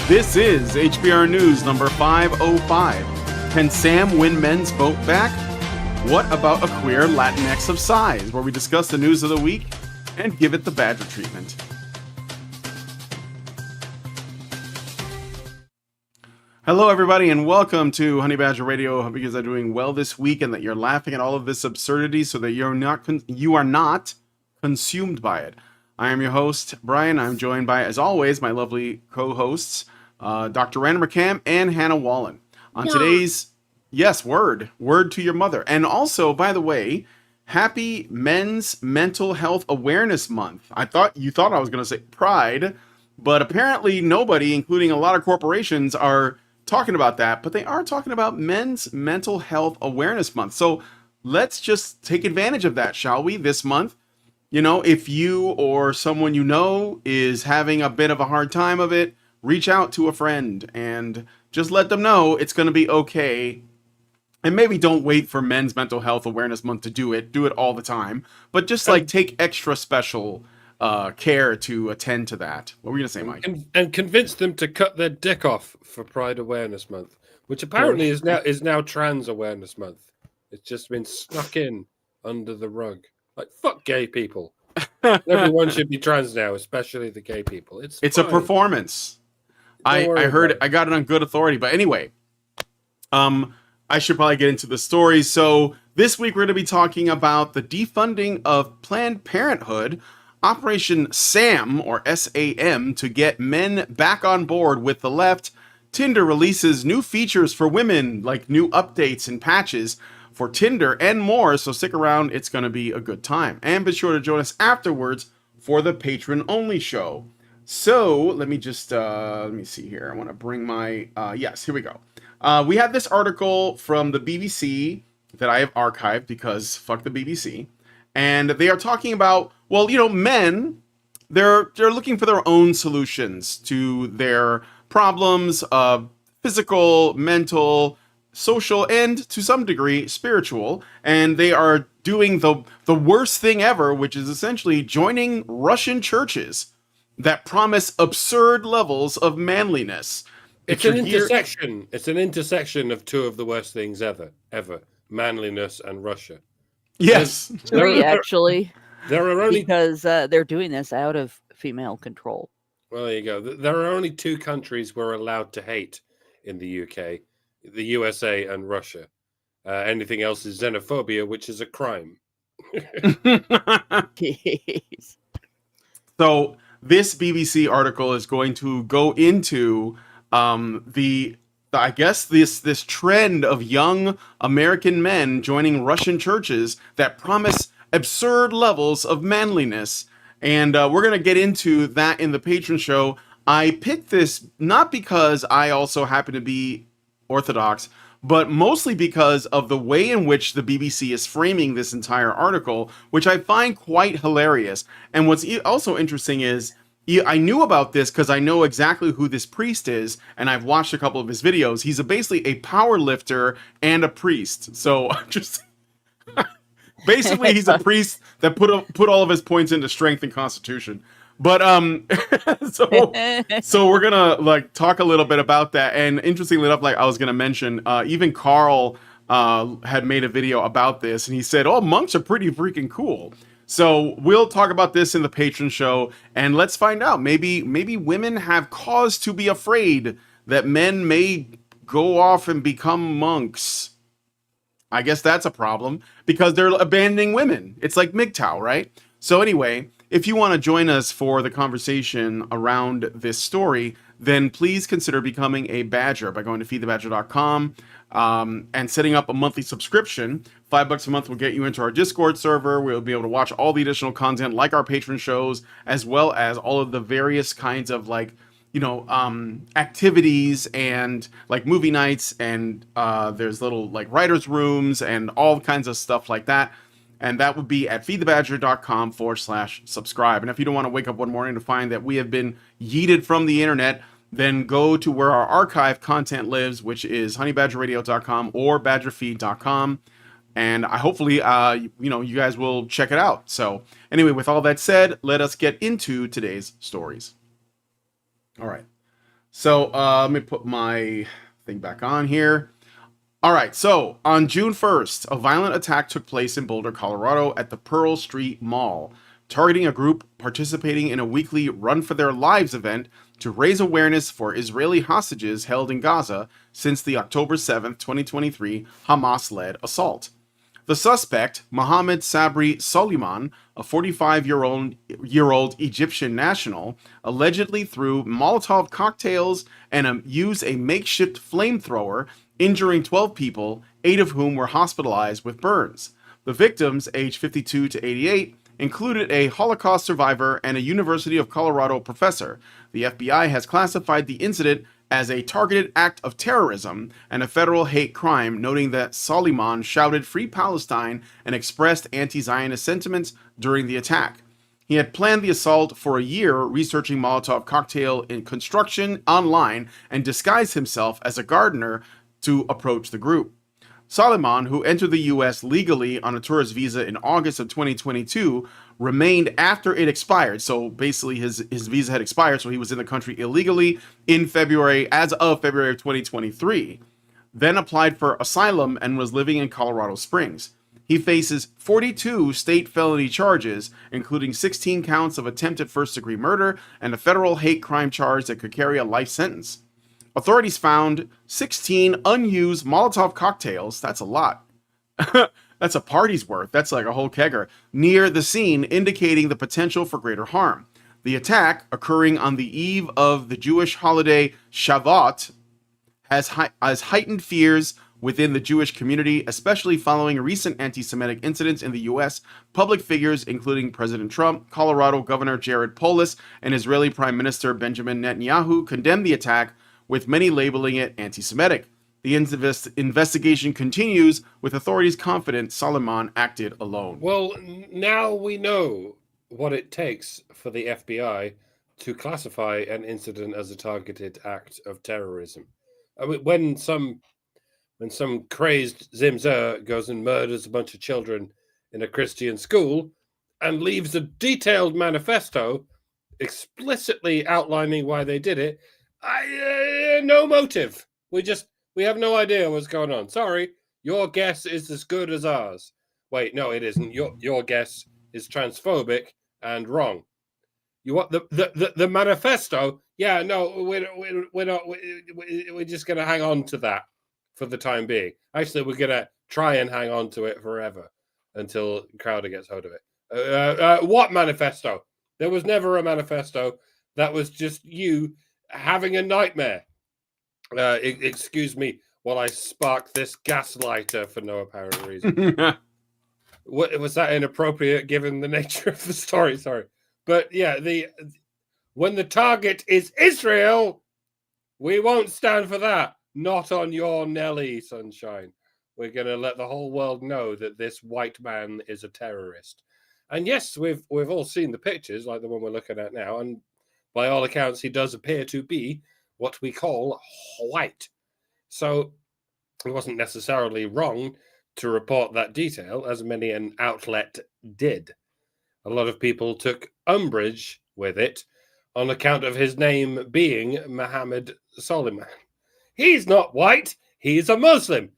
This is HBR News number 505. Can Sam win men's vote back? What about a queer Latinx of size? Where we discuss the news of the week and give it the Badger treatment. Hello, everybody, and welcome to Honey Badger Radio. Hope you guys are doing well this week and that you're laughing at all of this absurdity so that you are not consumed by it. I am your host, Brian. I'm joined by, as always, my lovely co-hosts, Dr. Randall McCam and Hannah Wallen. On today's, word to your mother. And also, by the way, happy Men's Mental Health Awareness Month. You thought I was going to say Pride, but apparently nobody, including a lot of corporations, are talking about that, but they are talking about Men's Mental Health Awareness Month. So let's just take advantage of that, shall we, this month? You know, if you or someone you know is having a bit of a hard time of it, reach out to a friend and just let them know it's going to be okay. And maybe don't wait for Men's Mental Health Awareness Month to do it. Do it all the time. But just like take extra special care to attend to that. What were you going to say, Mike? And convince them to cut their dick off for Pride Awareness Month, which apparently is now Trans Awareness Month. It's just been snuck in under the rug. Like, fuck gay people. Everyone should be trans now, especially the gay people. It's a performance. I heard I got it on good authority. But anyway, I should probably get into the story. So this week we're going to be talking about the defunding of Planned Parenthood, Operation SAM, or SAM, to get men back on board with the left. Tinder releases new features for women, like new updates and patches for Tinder and more. So stick around. It's going to be a good time. And be sure to join us afterwards for the patron-only show. So let me just, let me see here. I want to bring my, yes, here we go. We have this article from the BBC that I have archived because fuck the BBC. And they are talking about, well, you know, men, they're looking for their own solutions to their problems of physical, mental, social, and to some degree spiritual. And they are doing the worst thing ever, which is essentially joining Russian churches that promise absurd levels of manliness. It's an intersection. It's an intersection of two of the worst things ever. Manliness and Russia. Yes. Three, actually. There are only... Because they're doing this out of female control. Well, there you go. There are only two countries we're allowed to hate in the UK. The USA and Russia. Anything else is xenophobia, which is a crime. So this BBC article is going to go into I guess this trend of young American men joining Russian churches that promise absurd levels of manliness. And we're going to get into that in the patron show. I picked this not because I also happen to be Orthodox, but mostly because of the way in which the BBC is framing this entire article, which I find quite hilarious. And what's also interesting is I knew about this because I know exactly who this priest is, and I've watched a couple of his videos. He's basically a power lifter and a priest. So just basically he's a priest that put all of his points into strength and constitution. But so we're gonna like talk a little bit about that. And interestingly enough, like I was gonna mention, even Carl had made a video about this, and he said, "Oh, monks are pretty freaking cool." So we'll talk about this in the patron show, and let's find out. Maybe women have cause to be afraid that men may go off and become monks. I guess that's a problem because they're abandoning women. It's like MGTOW, right? So anyway, if you want to join us for the conversation around this story, then please consider becoming a Badger by going to feedthebadger.com and setting up a monthly subscription. $5 a month will get you into our Discord server. We'll be able to watch all the additional content like our patron shows, as well as all of the various kinds of like, you know, activities and like movie nights, and there's little like writers' rooms and all kinds of stuff like that. And that would be at feedthebadger.com/subscribe. And if you don't want to wake up one morning to find that we have been yeeted from the internet, then go to where our archive content lives, which is honeybadgerradio.com or badgerfeed.com. and I hopefully you guys will check it out. So anyway, with all that said, let us get into today's stories. All right. So let me put my thing back on here. All right, so on June 1st, a violent attack took place in Boulder, Colorado at the Pearl Street Mall, targeting a group participating in a weekly Run for Their Lives event to raise awareness for Israeli hostages held in Gaza since the October 7th, 2023 Hamas-led assault. The suspect, Mohammed Sabri Soliman, a 45-year-old Egyptian national, allegedly threw Molotov cocktails and used a makeshift flamethrower, injuring 12 people, 8 of whom were hospitalized with burns. The victims, aged 52 to 88, included a Holocaust survivor and a University of Colorado professor. The FBI has classified the incident as a targeted act of terrorism and a federal hate crime, noting that Soliman shouted "Free Palestine" and expressed anti-Zionist sentiments during the attack. He had planned the assault for a year, researching Molotov cocktail in construction online, and disguised himself as a gardener to approach the group. Soliman, who entered the U.S. legally on a tourist visa in August of 2022, remained after it expired. So basically his visa had expired, so he was in the country illegally as of February of 2023. Then applied for asylum and was living in Colorado Springs. He faces 42 state felony charges, including 16 counts of attempted first-degree murder and a federal hate crime charge that could carry a life sentence. Authorities found 16 unused Molotov cocktails, that's a lot, that's a party's worth, that's like a whole kegger, near the scene, indicating the potential for greater harm. The attack, occurring on the eve of the Jewish holiday Shavuot, has heightened fears within the Jewish community, especially following recent anti-Semitic incidents in the U.S. Public figures, including President Trump, Colorado Governor Jared Polis, and Israeli Prime Minister Benjamin Netanyahu, condemned the attack, with many labeling it anti-Semitic. The investigation continues, with authorities confident Soliman acted alone. Well, now we know what it takes for the FBI to classify an incident as a targeted act of terrorism. I mean, when some crazed Zimzer goes and murders a bunch of children in a Christian school and leaves a detailed manifesto explicitly outlining why they did it, no motive. We have no idea what's going on. Sorry, your guess is as good as ours. Wait, no, it isn't. Your guess is transphobic and wrong. You want the manifesto? Yeah, no, we're not. We're just gonna hang on to that for the time being. Actually, we're gonna try and hang on to it forever until Crowder gets hold of it. What manifesto? There was never a manifesto. That was just you having a nightmare. Excuse me while I spark this gas lighter for no apparent reason. What was that inappropriate given the nature of the story? Sorry, but yeah, when the target is Israel, we won't stand for that. Not on your Nelly, sunshine. We're going to let the whole world know that this white man is a terrorist. And yes, we've all seen the pictures, like the one we're looking at now, and by all accounts, he does appear to be what we call white. So it wasn't necessarily wrong to report that detail, as many an outlet did. A lot of people took umbrage with it on account of his name being Mohammed Soliman. He's not white, he's a Muslim.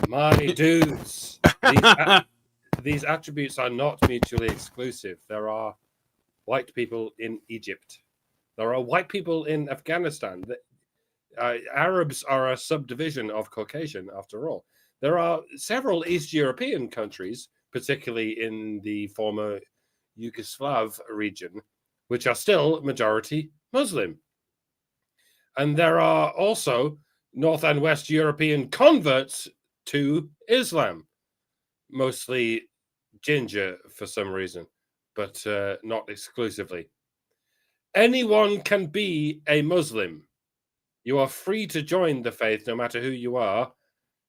My dudes, these attributes are not mutually exclusive. There are white people in Egypt. There are white people in Afghanistan. Arabs are a subdivision of Caucasian, after all. There are several East European countries, particularly in the former Yugoslav region, which are still majority Muslim. And there are also North and West European converts to Islam, mostly ginger for some reason, but not exclusively. Anyone can be a Muslim. You are free to join the faith no matter who you are.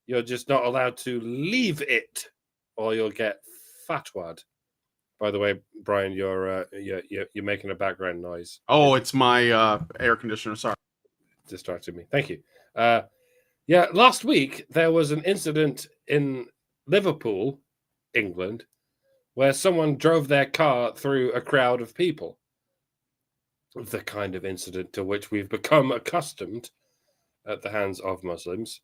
You're just not allowed to leave it, or you'll get fatwa'd. By the way, Brian, you're making a background noise. Oh, it's my air conditioner. Sorry. Distracted me. Thank you. Last week there was an incident in Liverpool, England, where someone drove their car through a crowd of people. The kind of incident to which we've become accustomed at the hands of Muslims.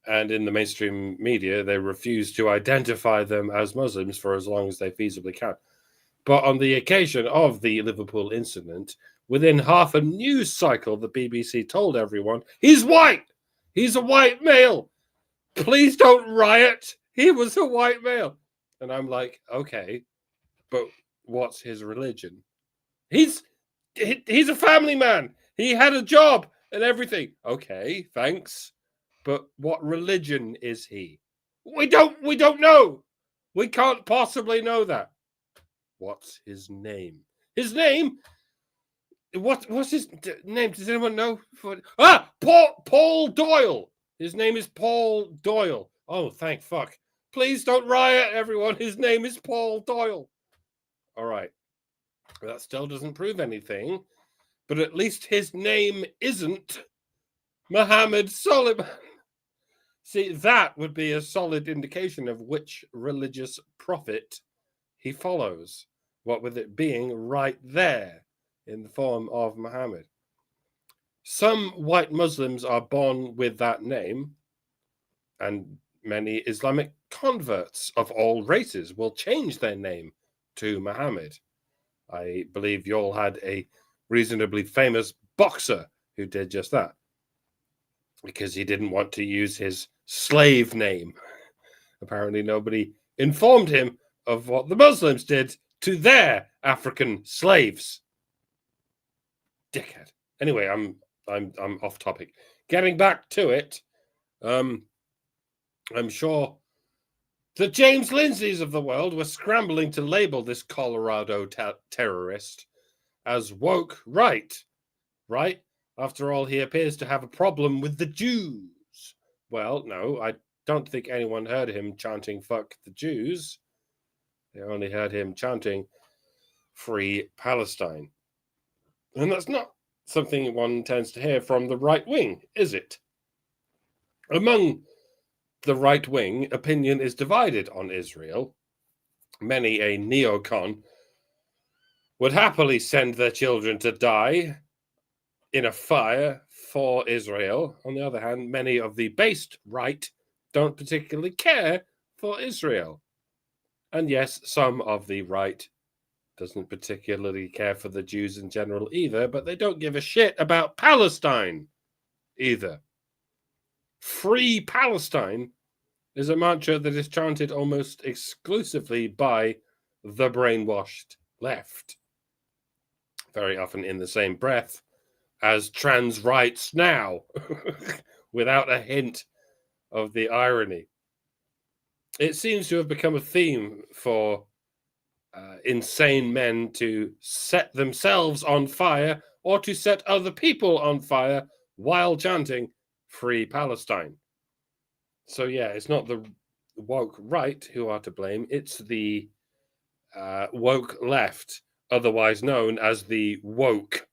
And in the mainstream media, they refuse to identify them as Muslims for as long as they feasibly can. But on the occasion of the Liverpool incident, within half a news cycle, the BBC told everyone, he's white! He's a white male! Please don't riot! He was a white male! And I'm like, okay, but what's his religion? He's a family man! He had a job and everything. Okay, thanks. But what religion is he? We don't know! We can't possibly know that. What's his name? His name? What's his name? Does anyone know? Paul Doyle. His name is Paul Doyle. Oh, thank fuck. Please don't riot, everyone. His name is Paul Doyle. All right. That still doesn't prove anything, but at least his name isn't Muhammad Suleiman. See, that would be a solid indication of which religious prophet he follows. What with it being right there in the form of Muhammad. Some white Muslims are born with that name, and many Islamic converts of all races will change their name to Muhammad. I believe you all had a reasonably famous boxer who did just that because he didn't want to use his slave name. Apparently nobody informed him of what the Muslims did to their African slaves. Dickhead. Anyway, I'm off topic. Getting back to it, I'm sure the James Lindsays of the world were scrambling to label this Colorado terrorist as woke right? After all, he appears to have a problem with the Jews. Well, no, I don't think anyone heard him chanting "fuck the Jews." They only heard him chanting "Free Palestine." And that's not something one tends to hear from the right wing, is it? Among the right wing, opinion is divided on Israel. Many a neocon would happily send their children to die in a fire for Israel. On the other hand, many of the based right don't particularly care for Israel. And yes, some of the right doesn't particularly care for the Jews in general either, but they don't give a shit about Palestine either. Free Palestine is a mantra that is chanted almost exclusively by the brainwashed left, very often in the same breath as trans rights now, without a hint of the irony. It seems to have become a theme for insane men to set themselves on fire or to set other people on fire while chanting "Free Palestine." So yeah, it's not the woke right who are to blame, it's the woke left, otherwise known as the woke.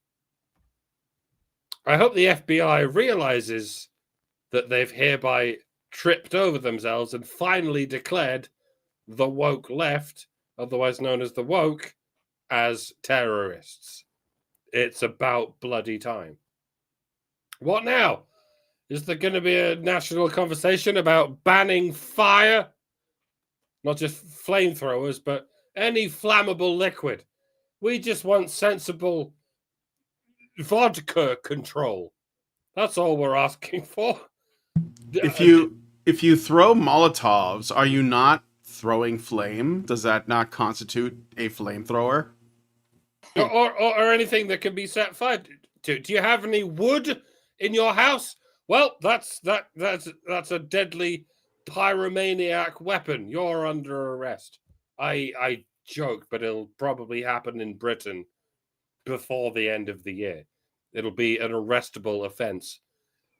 I hope the FBI realizes that they've hereby tripped over themselves and finally declared the woke left, otherwise known as the woke, as terrorists. It's about bloody time. What now? Is there going to be a national conversation about banning fire? Not just flamethrowers, but any flammable liquid. We just want sensible vodka control. That's all we're asking for. If you throw Molotovs, are you not throwing flame? Does that not constitute a flamethrower? Or anything that can be set fire to. Do you have any wood in your house? Well, that's a deadly pyromaniac weapon. You're under arrest. I joke, but it'll probably happen in Britain before the end of the year. It'll be an arrestable offense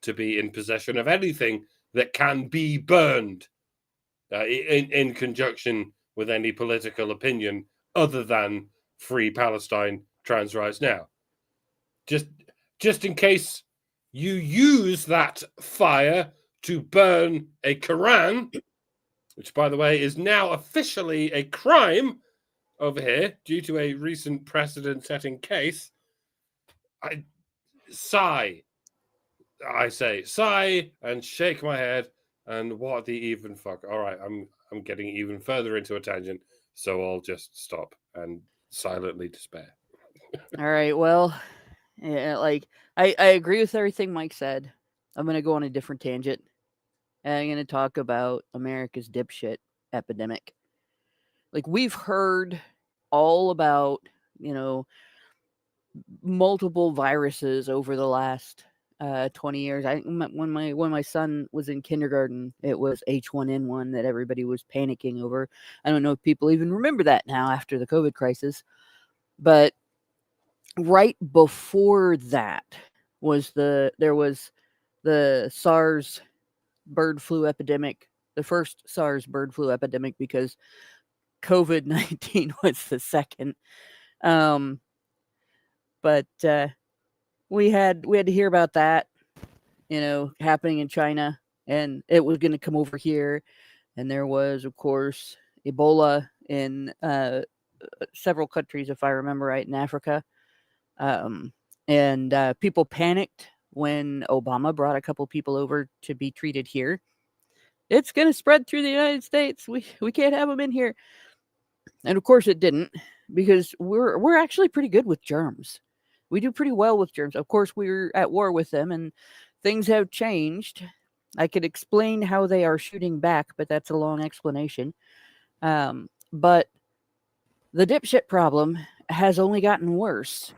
to be in possession of anything that can be burned in conjunction with any political opinion other than Free Palestine, trans rights now. Just in case you use that fire to burn a Quran, which, by the way, is now officially a crime over here due to a recent precedent-setting case. I say sigh and shake my head, and what the even fuck. All right, I'm getting even further into a tangent, so I'll just stop and silently despair. All right. Well, yeah, like I agree with everything Mike said. I'm gonna go on a different tangent. And I'm gonna talk about America's dipshit epidemic. Like we've heard all about, multiple viruses over the last 20 years. When my son was in kindergarten, it was H1N1 that everybody was panicking over. I don't know if people even remember that now after the COVID crisis, but right before that there was the SARS bird flu epidemic, the first SARS bird flu epidemic, because COVID-19 was the second. But we had to hear about that, happening in China, and it was going to come over here. And there was, of course, Ebola in several countries, if I remember right, in Africa. And people panicked when Obama brought a couple people over to be treated here. It's going to spread through the United States. We can't have them in here. And of course it didn't, because we're actually pretty good with germs. We do pretty well with germs. Of course, we're at war with them, and things have changed. I could explain how they are shooting back, but that's a long explanation. But the dipshit problem has only gotten worse.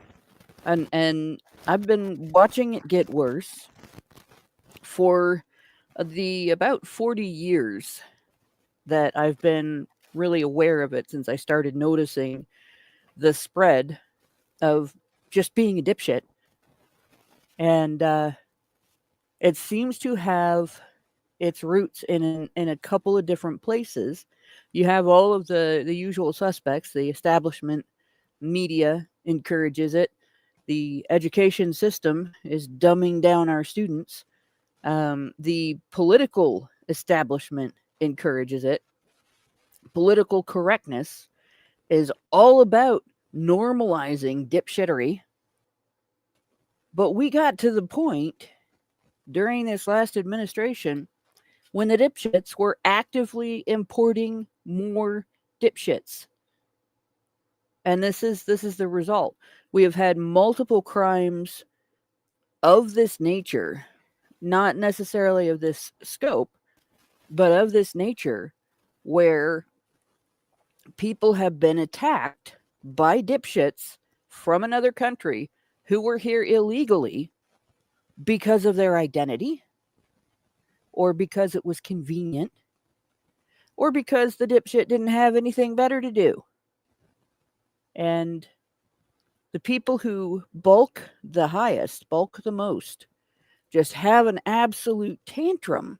And I've been watching it get worse for the about 40 years that I've been really aware of it, since I started noticing the spread of just being a dipshit. And it seems to have its roots in a couple of different places. You have all of the usual suspects. The establishment media encourages it. The education system is dumbing down our students. The political establishment encourages it. Political correctness is all about normalizing dipshittery. But we got to the point during this last administration when the dipshits were actively importing more dipshits. And this is the result. We have had multiple crimes of this nature, not necessarily of this scope, but of this nature, where people have been attacked by dipshits from another country who were here illegally because of their identity, or because it was convenient, or because the dipshit didn't have anything better to do. And the people who bulk the most, just have an absolute tantrum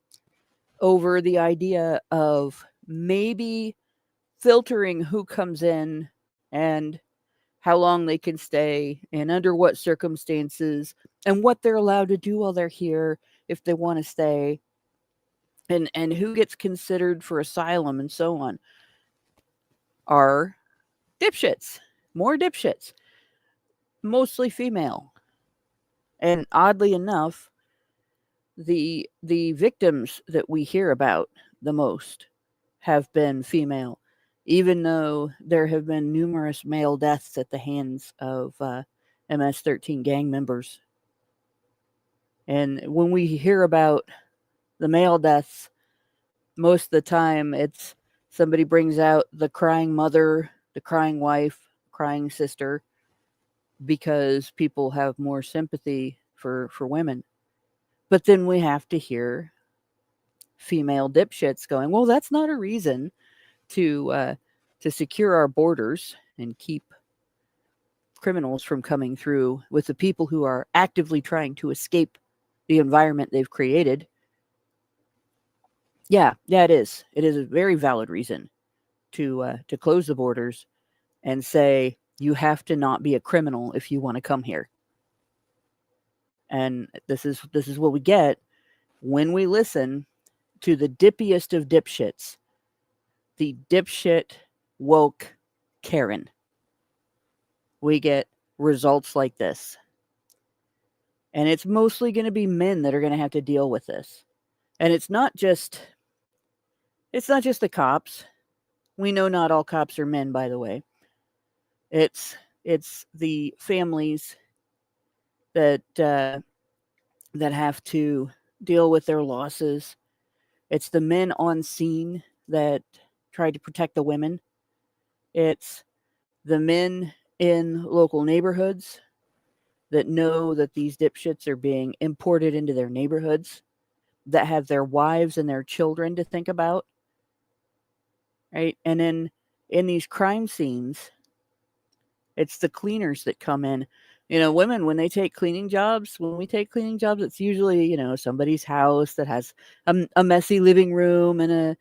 over the idea of maybe filtering who comes in and how long they can stay and under what circumstances and what they're allowed to do while they're here if they want to stay, and who gets considered for asylum and so on, are dipshits. More dipshits. Mostly female. And oddly enough, the victims that we hear about the most have been female, even though there have been numerous male deaths at the hands of MS-13 gang members. And when we hear about the male deaths, most of the time it's somebody brings out the crying mother, the crying wife, crying sister, because people have more sympathy for women. But then we have to hear female dipshits going, well, that's not a reason to secure our borders and keep criminals from coming through with the people who are actively trying to escape the environment they've created. Yeah, it is. It is a very valid reason to close the borders and say you have to not be a criminal if you want to come here. And this is what we get when we listen to the dippiest of dipshits the dipshit woke Karen, we get results like this. And it's mostly going to be men that are going to have to deal with this. And it's not just the cops. We know not all cops are men, by the way. It's the families that have to deal with their losses. It's the men on scene that try to protect the women. It's the men in local neighborhoods that know that these dipshits are being imported into their neighborhoods, that have their wives and their children to think about, right? And then in these crime scenes, it's the cleaners that come in. Women, when we take cleaning jobs, it's usually, somebody's house that has a messy living room and a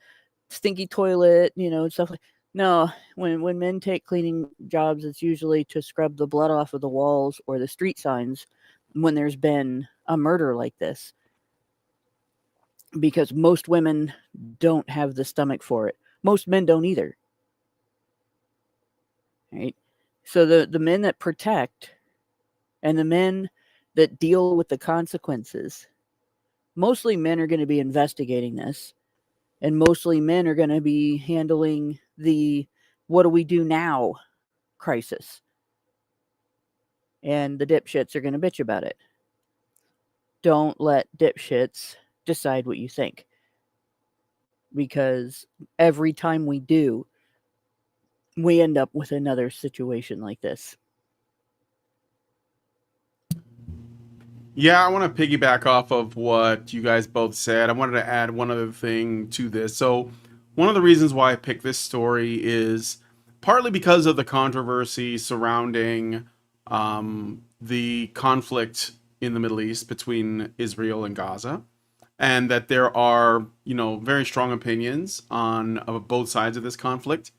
stinky toilet, stuff like. No, when men take cleaning jobs, it's usually to scrub the blood off of the walls or the street signs when there's been a murder like this. Because most women don't have the stomach for it. Most men don't either. Right? So the men that protect and the men that deal with the consequences, mostly men are going to be investigating this. And mostly men are going to be handling the what do we do now crisis. And the dipshits are going to bitch about it. Don't let dipshits decide what you think. Because every time we do, we end up with another situation like this. Yeah, I want to piggyback off of what you guys both said. I wanted to add one other thing to this. So, one of the reasons why I picked this story is partly because of the controversy surrounding the conflict in the Middle East between Israel and Gaza, and that there are, very strong opinions on both sides of this conflict.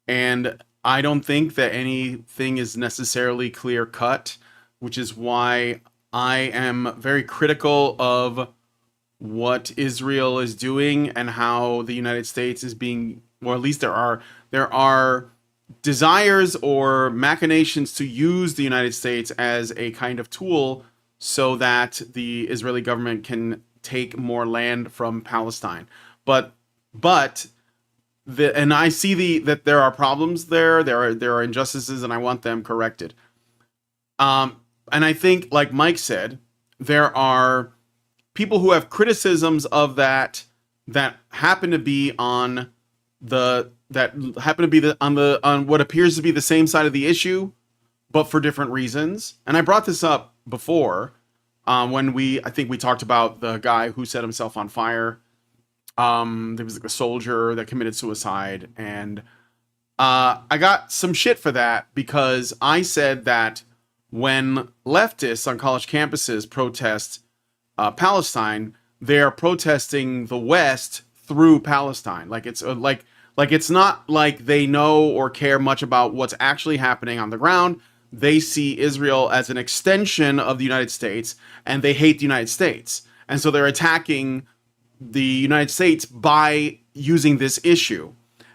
And I don't think that anything is necessarily clear cut, which is why I am very critical of what Israel is doing and how the United States is being, or at least there are desires or machinations to use the United States as a kind of tool so that the Israeli government can take more land from Palestine. But and I see that there are problems there. There are injustices, and I want them corrected. And I think, like Mike said, there are people who have criticisms of that happen to be on what appears to be the same side of the issue, but for different reasons. And I brought this up before when I think we talked about the guy who set himself on fire. There was like a soldier that committed suicide, and I got some shit for that because I said that when leftists on college campuses protest Palestine, they're protesting the West through Palestine. Like it's it's not like they know or care much about what's actually happening on the ground. They see Israel as an extension of the United States, and they hate the United States. And so they're attacking the United States by using this issue.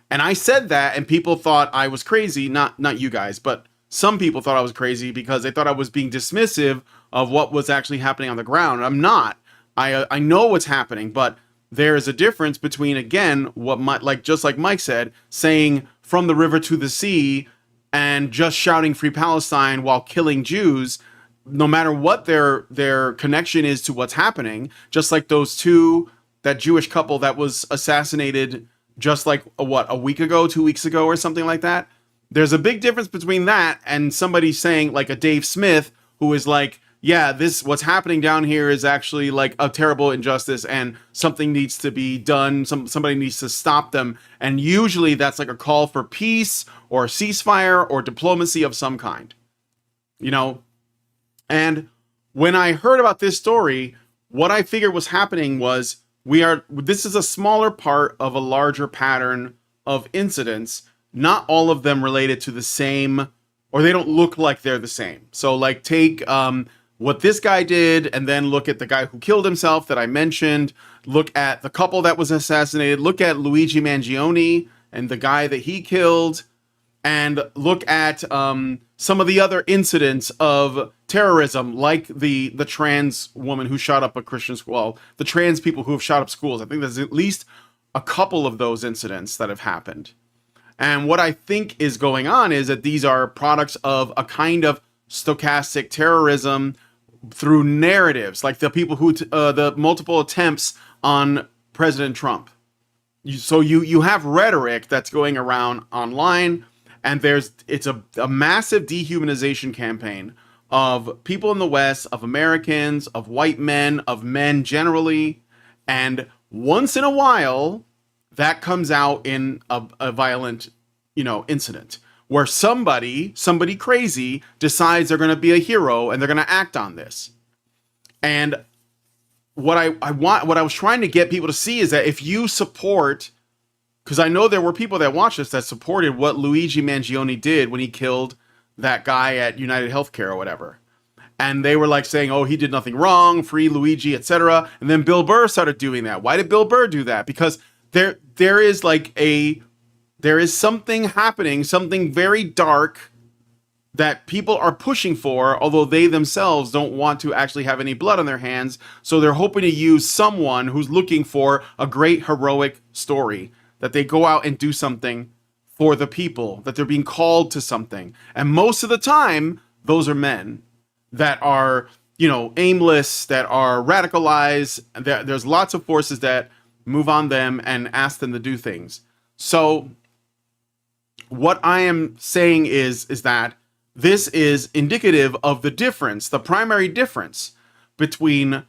And I said that, and people thought I was crazy. Not you guys, but some people thought I was crazy because they thought I was being dismissive of what was actually happening on the ground. I'm not. I know what's happening, but there is a difference between, again, just like Mike said, saying from the river to the sea and just shouting Free Palestine while killing Jews, no matter what their connection is to what's happening. Just like that Jewish couple that was assassinated just like a week ago, 2 weeks ago, or something like that. There's a big difference between that and somebody saying, like a Dave Smith, who is like, yeah, what's happening down here is actually like a terrible injustice and something needs to be done. Somebody needs to stop them. And usually that's like a call for peace or ceasefire or diplomacy of some kind, And when I heard about this story, what I figured was happening was this is a smaller part of a larger pattern of incidents, not all of them related to the same, or they don't look like they're the same. So like take what this guy did, and then look at the guy who killed himself that I mentioned, look at the couple that was assassinated, look at Luigi Mangione and the guy that he killed, and look at some of the other incidents of terrorism, like the trans woman who shot up a Christian school, well, the trans people who have shot up schools. I think there's at least a couple of those incidents that have happened. And what I think is going on is that these are products of a kind of stochastic terrorism through narratives, like the people who, the multiple attempts on President Trump. So you have rhetoric that's going around online, and it's a massive dehumanization campaign of people in the West, of Americans, of white men, of men generally. And once in a while, that comes out in a violent, incident where somebody crazy decides they're going to be a hero and they're going to act on this. And what I was trying to get people to see is that if you support, because I know there were people that watched this that supported what Luigi Mangione did when he killed that guy at United Healthcare or whatever. And they were like saying, oh, he did nothing wrong, free Luigi, etc. And then Bill Burr started doing that. Why did Bill Burr do that? Because there is something happening, something very dark that people are pushing for, although they themselves don't want to actually have any blood on their hands. So they're hoping to use someone who's looking for a great heroic story, that they go out and do something for the people, that they're being called to something. And most of the time, those are men that are, aimless, that are radicalized. There's lots of forces that move on them and ask them to do things. So what I am saying is that this is indicative of the difference, the primary difference between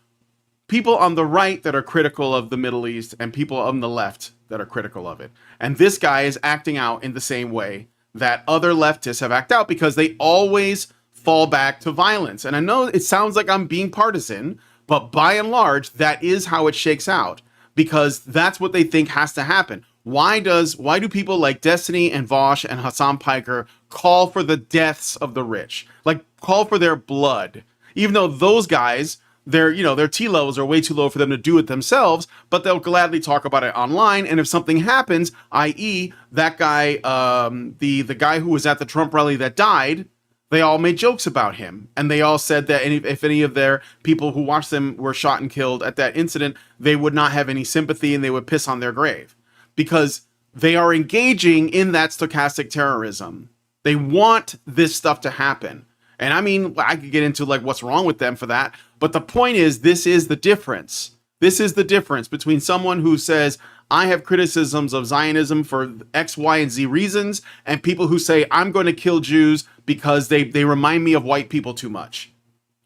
people on the right that are critical of the Middle East and people on the left that are critical of it. And this guy is acting out in the same way that other leftists have acted out, because they always fall back to violence. And I know it sounds like I'm being partisan, but by and large, that is how it shakes out, because that's what they think has to happen. Why do people like Destiny and Vosh and Hassan Piker call for the deaths of the rich? Like, call for their blood, even though those guys, their T levels are way too low for them to do it themselves, but they'll gladly talk about it online. And if something happens, i.e. that guy, the guy who was at the Trump rally that died, they all made jokes about him. And they all said that if any of their people who watched them were shot and killed at that incident, they would not have any sympathy and they would piss on their grave, because they are engaging in that stochastic terrorism. They want this stuff to happen. And I mean, I could get into like what's wrong with them for that. But the point is, this is the difference. This is the difference between someone who says, I have criticisms of Zionism for X, Y, and Z reasons, and people who say, I'm going to kill Jews because they remind me of white people too much.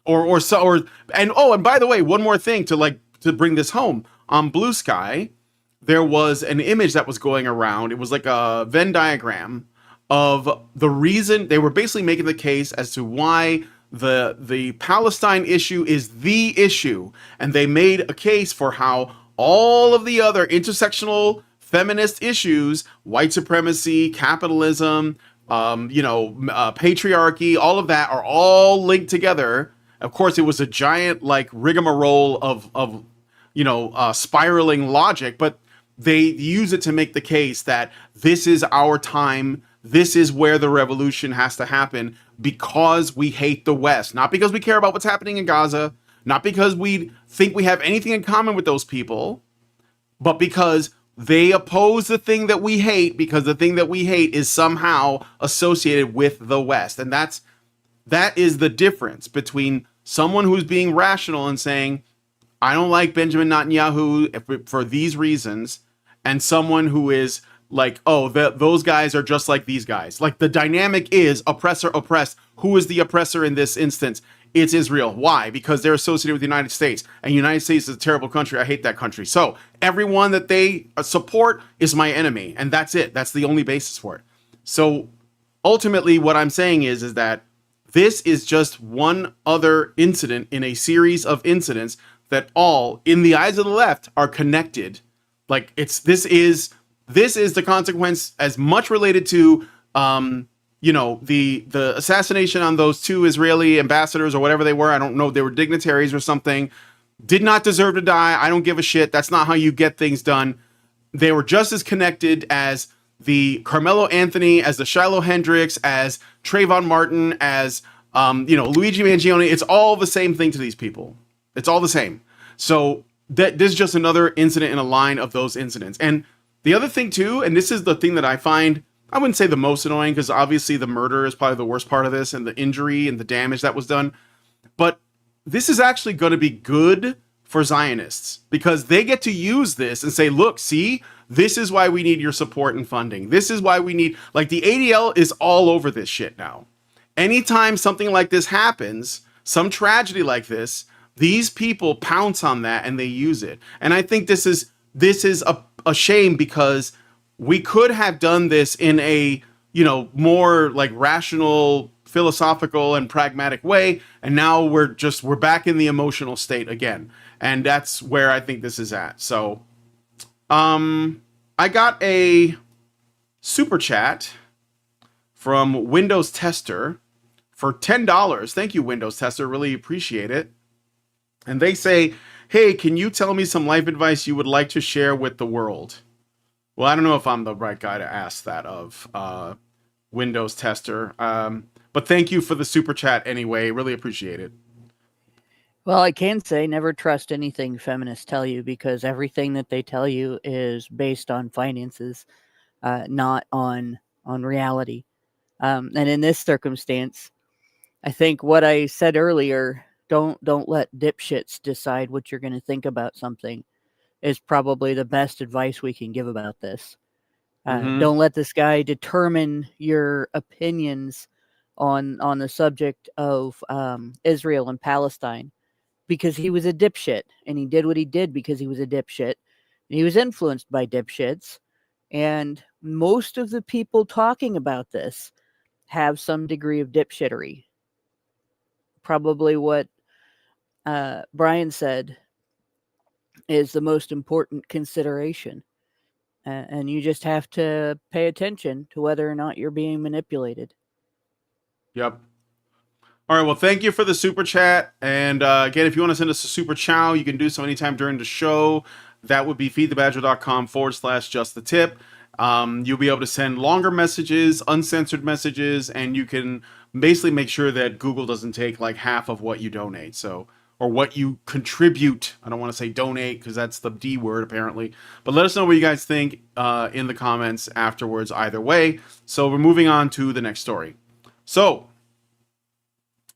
And by the way, one more thing to bring this home. On Blue Sky, there was an image that was going around. It was like a Venn diagram of the reason. They were basically making the case as to why the Palestine issue is the issue. And they made a case for how all of the other intersectional feminist issues, white supremacy, capitalism, patriarchy, all of that are all linked together. Of course, it was a giant rigmarole of spiraling logic, but they use it to make the case that this is our time. This is where the revolution has to happen, because we hate the West, not because we care about what's happening in Gaza, not because we think we have anything in common with those people, but because they oppose the thing that we hate, because the thing that we hate is somehow associated with the West. And that is the difference between someone who's being rational and saying, I don't like Benjamin Netanyahu for these reasons, and someone who is like, oh, those guys are just like these guys. Like, the dynamic is oppressor, oppressed. Who is the oppressor in this instance? It's Israel. Why? Because they're associated with the United States. And the United States is a terrible country. I hate that country. So everyone that they support is my enemy. And that's it. That's the only basis for it. So ultimately, what I'm saying is that this is just one other incident in a series of incidents that all, in the eyes of the left, are connected. Like, this is the consequence as much related to the assassination on those two Israeli ambassadors or whatever they were. I don't know, they were dignitaries or something. Did not deserve to die. I don't give a shit. That's not how you get things done. They were just as connected as the Carmelo Anthony, as the Shiloh Hendricks, as Trayvon Martin, as Luigi Mangione. It's all the same thing to these people. It's all the same. So this is just another incident in a line of those incidents. And the other thing too, and this is the thing that I find, I wouldn't say the most annoying, because obviously the murder is probably the worst part of this, and the injury and the damage that was done. But this is actually going to be good for Zionists, because they get to use this and say, look, see, this is why we need your support and funding. This is why we need, like, the ADL is all over this shit now. Anytime something like this happens, some tragedy like this, these people pounce on that and they use it. And I think this is a shame, because we could have done this in a, more like rational, philosophical and pragmatic way. And now we're back in the emotional state again. And that's where I think this is at. So, I got a super chat from Windows Tester for $10. Thank you, Windows Tester. Really appreciate it. And they say, hey, can you tell me some life advice you would like to share with the world? Well, I don't know if I'm the right guy to ask that of, Windows Tester. But thank you for the super chat anyway. Really appreciate it. Well, I can say never trust anything feminists tell you, because everything that they tell you is based on finances, not on reality. And in this circumstance, I think what I said earlier, don't let dipshits decide what you're going to think about something, is probably the best advice we can give about this. Don't let this guy determine your opinions on the subject of Israel and Palestine, because he was a dipshit, and he did what he did because he was a dipshit. And he was influenced by dipshits, and most of the people talking about this have some degree of dipshittery. Probably what Brian said is the most important consideration. And you just have to pay attention to whether or not you're being manipulated. Yep. All right, well, thank you for the super chat. And again, if you want to send us a super chow, you can do so anytime during the show. That would be feedthebadger.com/justthetip. You'll be able to send longer messages, uncensored messages, and you can basically make sure that Google doesn't take like half of what you donate. So, or what you contribute. I don't want to say donate, because that's the D word apparently. But let us know what you guys think in the comments afterwards either way. So we're moving on to the next story. So,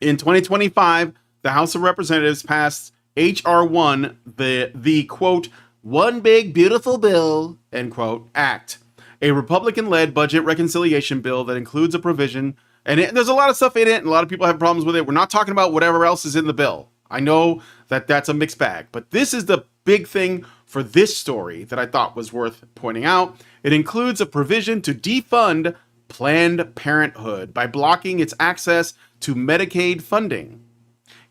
in 2025, the House of Representatives passed H.R. 1, the quote, one big beautiful bill, end quote, act, a Republican-led budget reconciliation bill that includes a provision, and there's a lot of stuff in it, and a lot of people have problems with it. We're not talking about whatever else is in the bill. I know that that's a mixed bag, but this is the big thing for this story that I thought was worth pointing out. It includes a provision to defund Planned Parenthood by blocking its access to Medicaid funding.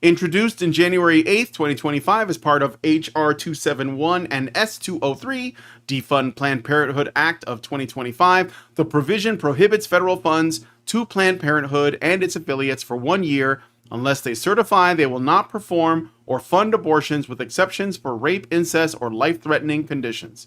Introduced in January 8th, 2025 as part of H.R. 271 and S. 203, Defund Planned Parenthood Act of 2025, the provision prohibits federal funds to Planned Parenthood and its affiliates for 1 year unless they certify they will not perform or fund abortions, with exceptions for rape, incest, or life-threatening conditions.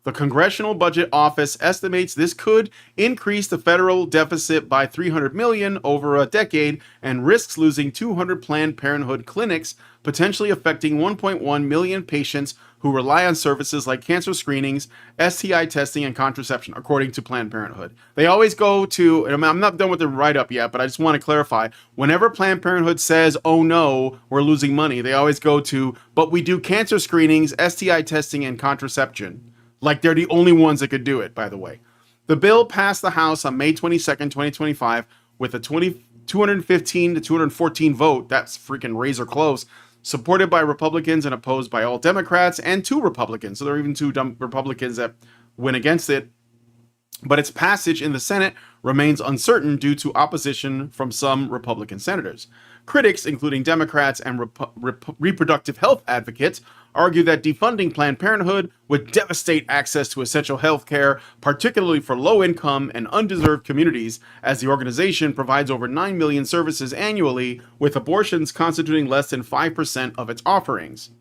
The Congressional Budget Office estimates this could increase the federal deficit by $300 million over a decade and risks losing 200 Planned Parenthood clinics, potentially affecting 1.1 million patients who rely on services like cancer screenings, STI testing, and contraception, according to Planned Parenthood. They always go to, and I'm not done with the write-up yet, but I just want to clarify, whenever Planned Parenthood says, oh no, we're losing money, they always go to, but we do cancer screenings, STI testing, and contraception. Like they're the only ones that could do it, by the way. The bill passed the House on May 22nd, 2025, with a 215 to 214 vote. That's freaking razor close. Supported by Republicans and opposed by all Democrats and 2 Republicans. So there are even 2 Republicans that went against it. But its passage in the Senate remains uncertain due to opposition from some Republican senators. Critics, including Democrats and reproductive health advocates, argue that defunding Planned Parenthood would devastate access to essential health care, particularly for low-income and undeserved communities, as the organization provides over 9 million services annually, with abortions constituting less than 5% of its offerings.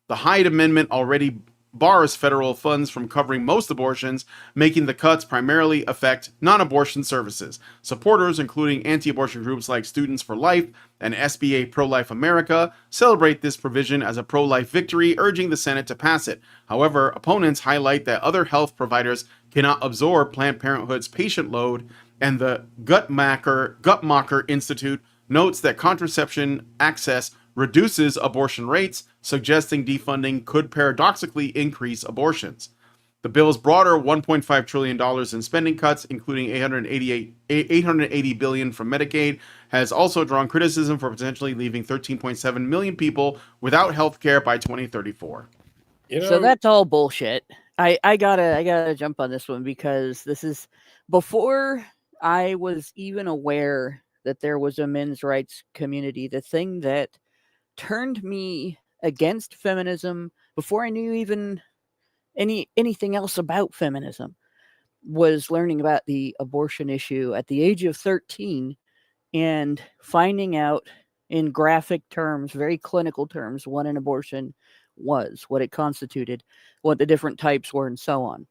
The Hyde Amendment already bars federal funds from covering most abortions, making the cuts primarily affect non-abortion services. Supporters, including anti-abortion groups like Students for Life and SBA Pro-Life America, celebrate this provision as a pro-life victory, urging the Senate to pass it. However, opponents highlight that other health providers cannot absorb Planned Parenthood's patient load, and the Guttmacher Institute notes that contraception access reduces abortion rates, suggesting defunding could paradoxically increase abortions. The bill's broader $1.5 trillion in spending cuts, including $880 billion from Medicaid, has also drawn criticism for potentially leaving 13.7 million people without health care by 2034. So that's all bullshit. I gotta jump on this one, because this is before I was even aware that there was a men's rights community. The thing that turned me against feminism, before I knew even anything else about feminism, was learning about the abortion issue at the age of 13 and finding out in graphic terms, very clinical terms, what an abortion was, what it constituted, what the different types were, and so on.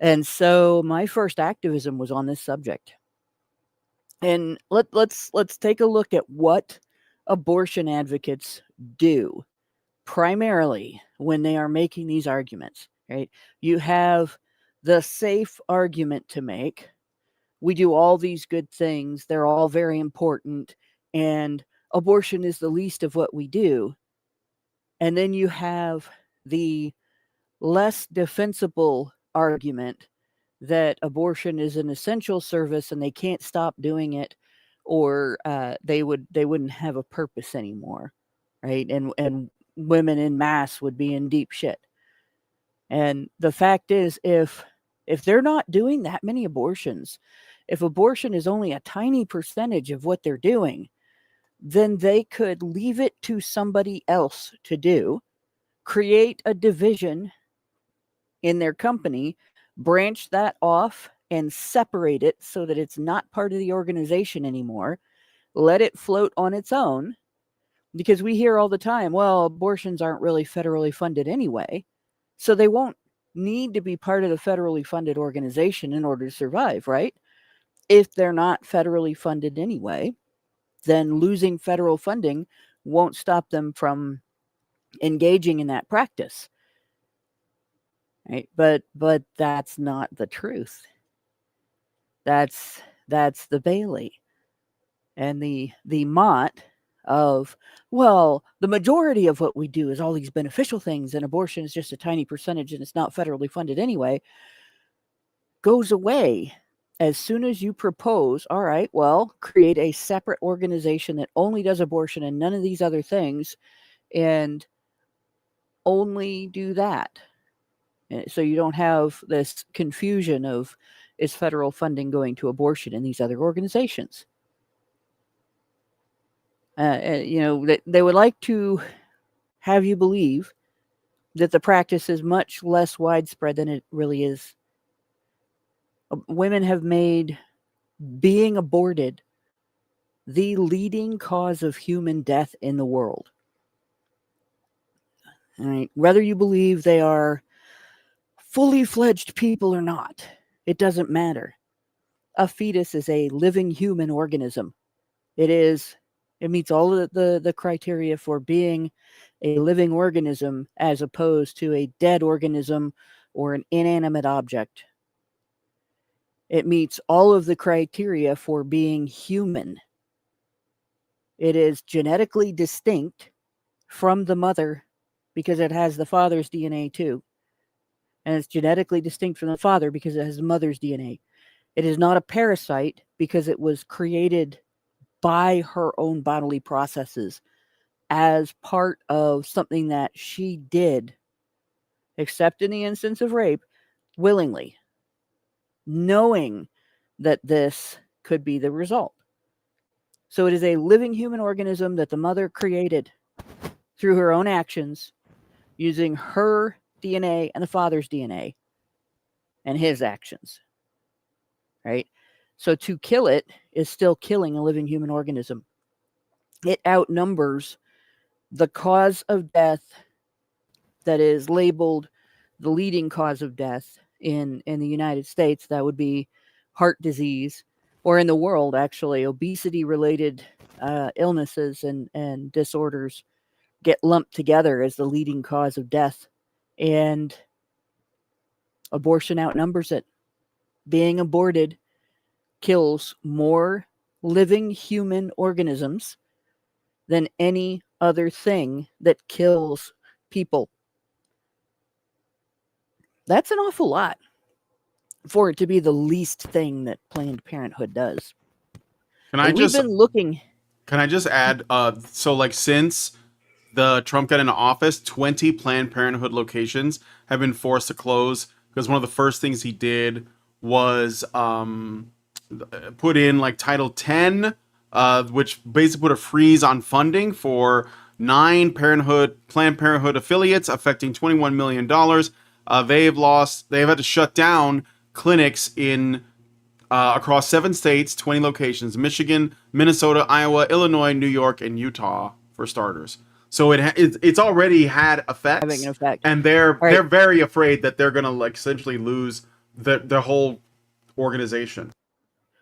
And so my first activism was on this subject. And let's take a look at what abortion advocates do primarily when they are making these arguments, right? You have the safe argument to make. We do all these good things. They're all very important. And abortion is the least of what we do. And then you have the less defensible argument that abortion is an essential service and they can't stop doing it, or they wouldn't have a purpose anymore, right? And women in mass would be in deep shit. And the fact is, if they're not doing that many abortions, if abortion is only a tiny percentage of what they're doing, then they could leave it to somebody else to do, create a division in their company, branch that off and separate it so that it's not part of the organization anymore, let it float on its own, because we hear all the time, well, abortions aren't really federally funded anyway, so they won't need to be part of the federally funded organization in order to survive, right? If they're not federally funded anyway, then losing federal funding won't stop them from engaging in that practice. Right? But that's not the truth. That's the Bailey. And the Mott of, well, the majority of what we do is all these beneficial things, and abortion is just a tiny percentage and it's not federally funded anyway, goes away as soon as you propose, all right, well, create a separate organization that only does abortion and none of these other things, and only do that. So you don't have this confusion of, is federal funding going to abortion in these other organizations? They would like to have you believe that the practice is much less widespread than it really is. Women have made being aborted the leading cause of human death in the world. All right? Whether you believe they are fully fledged people or not, it doesn't matter. A fetus is a living human organism. It meets all of the criteria for being a living organism, as opposed to a dead organism or an inanimate object. It meets all of the criteria for being human. It is genetically distinct from the mother because it has the father's DNA too. And it's genetically distinct from the father because it has the mother's DNA. It is not a parasite because it was created by her own bodily processes as part of something that she did, except in the instance of rape, willingly, knowing that this could be the result. So it is a living human organism that the mother created through her own actions, using her DNA and the father's DNA and his actions. Right? So to kill it is still killing a living human organism. It outnumbers the cause of death that is labeled the leading cause of death in the United States. That would be heart disease, or in the world, actually, obesity-related illnesses and disorders get lumped together as the leading cause of death. And abortion outnumbers it. Being aborted kills more living human organisms than any other thing that kills people. That's an awful lot for it to be the least thing that Planned Parenthood does. Can I just We've been looking. can I just add? So like since the Trump got into office, 20 Planned Parenthood locations have been forced to close because one of the first things he did was put in like Title 10, which basically put a freeze on funding for 9 Planned Parenthood affiliates, affecting $21 million. They've had to shut down clinics in across 7 states, 20 locations: Michigan, Minnesota, Iowa, Illinois, New York, and Utah, for starters. So it's already had effects, Having an effect. and they're Right. very afraid that they're gonna like essentially lose the whole organization.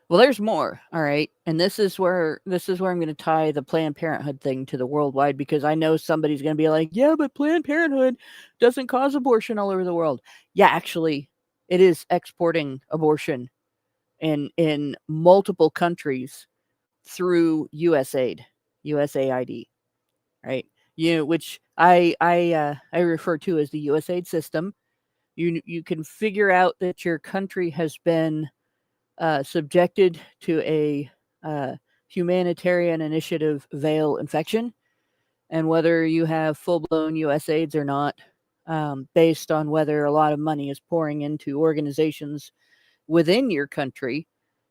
Well, there's more. All right. And this is where I'm going to tie the Planned Parenthood thing to the worldwide, because I know somebody's going to be like, yeah, but Planned Parenthood doesn't cause abortion all over the world. Yeah, actually, it is exporting abortion in multiple countries through USAID, right? Which I refer to as the USAID system. You can figure out that your country has been subjected to a humanitarian initiative veil infection, and whether you have full-blown USAIDs or not, based on whether a lot of money is pouring into organizations within your country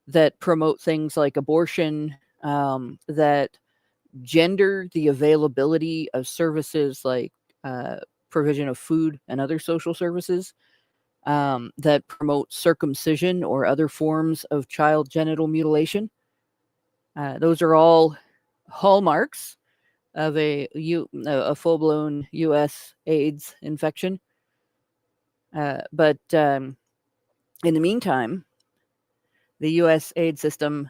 that promote things like abortion, that gender the availability of services like provision of food and other social services, that promote circumcision or other forms of child genital mutilation. Those are all hallmarks of a full-blown U.S. AIDS infection. But in the meantime, the U.S. AIDS system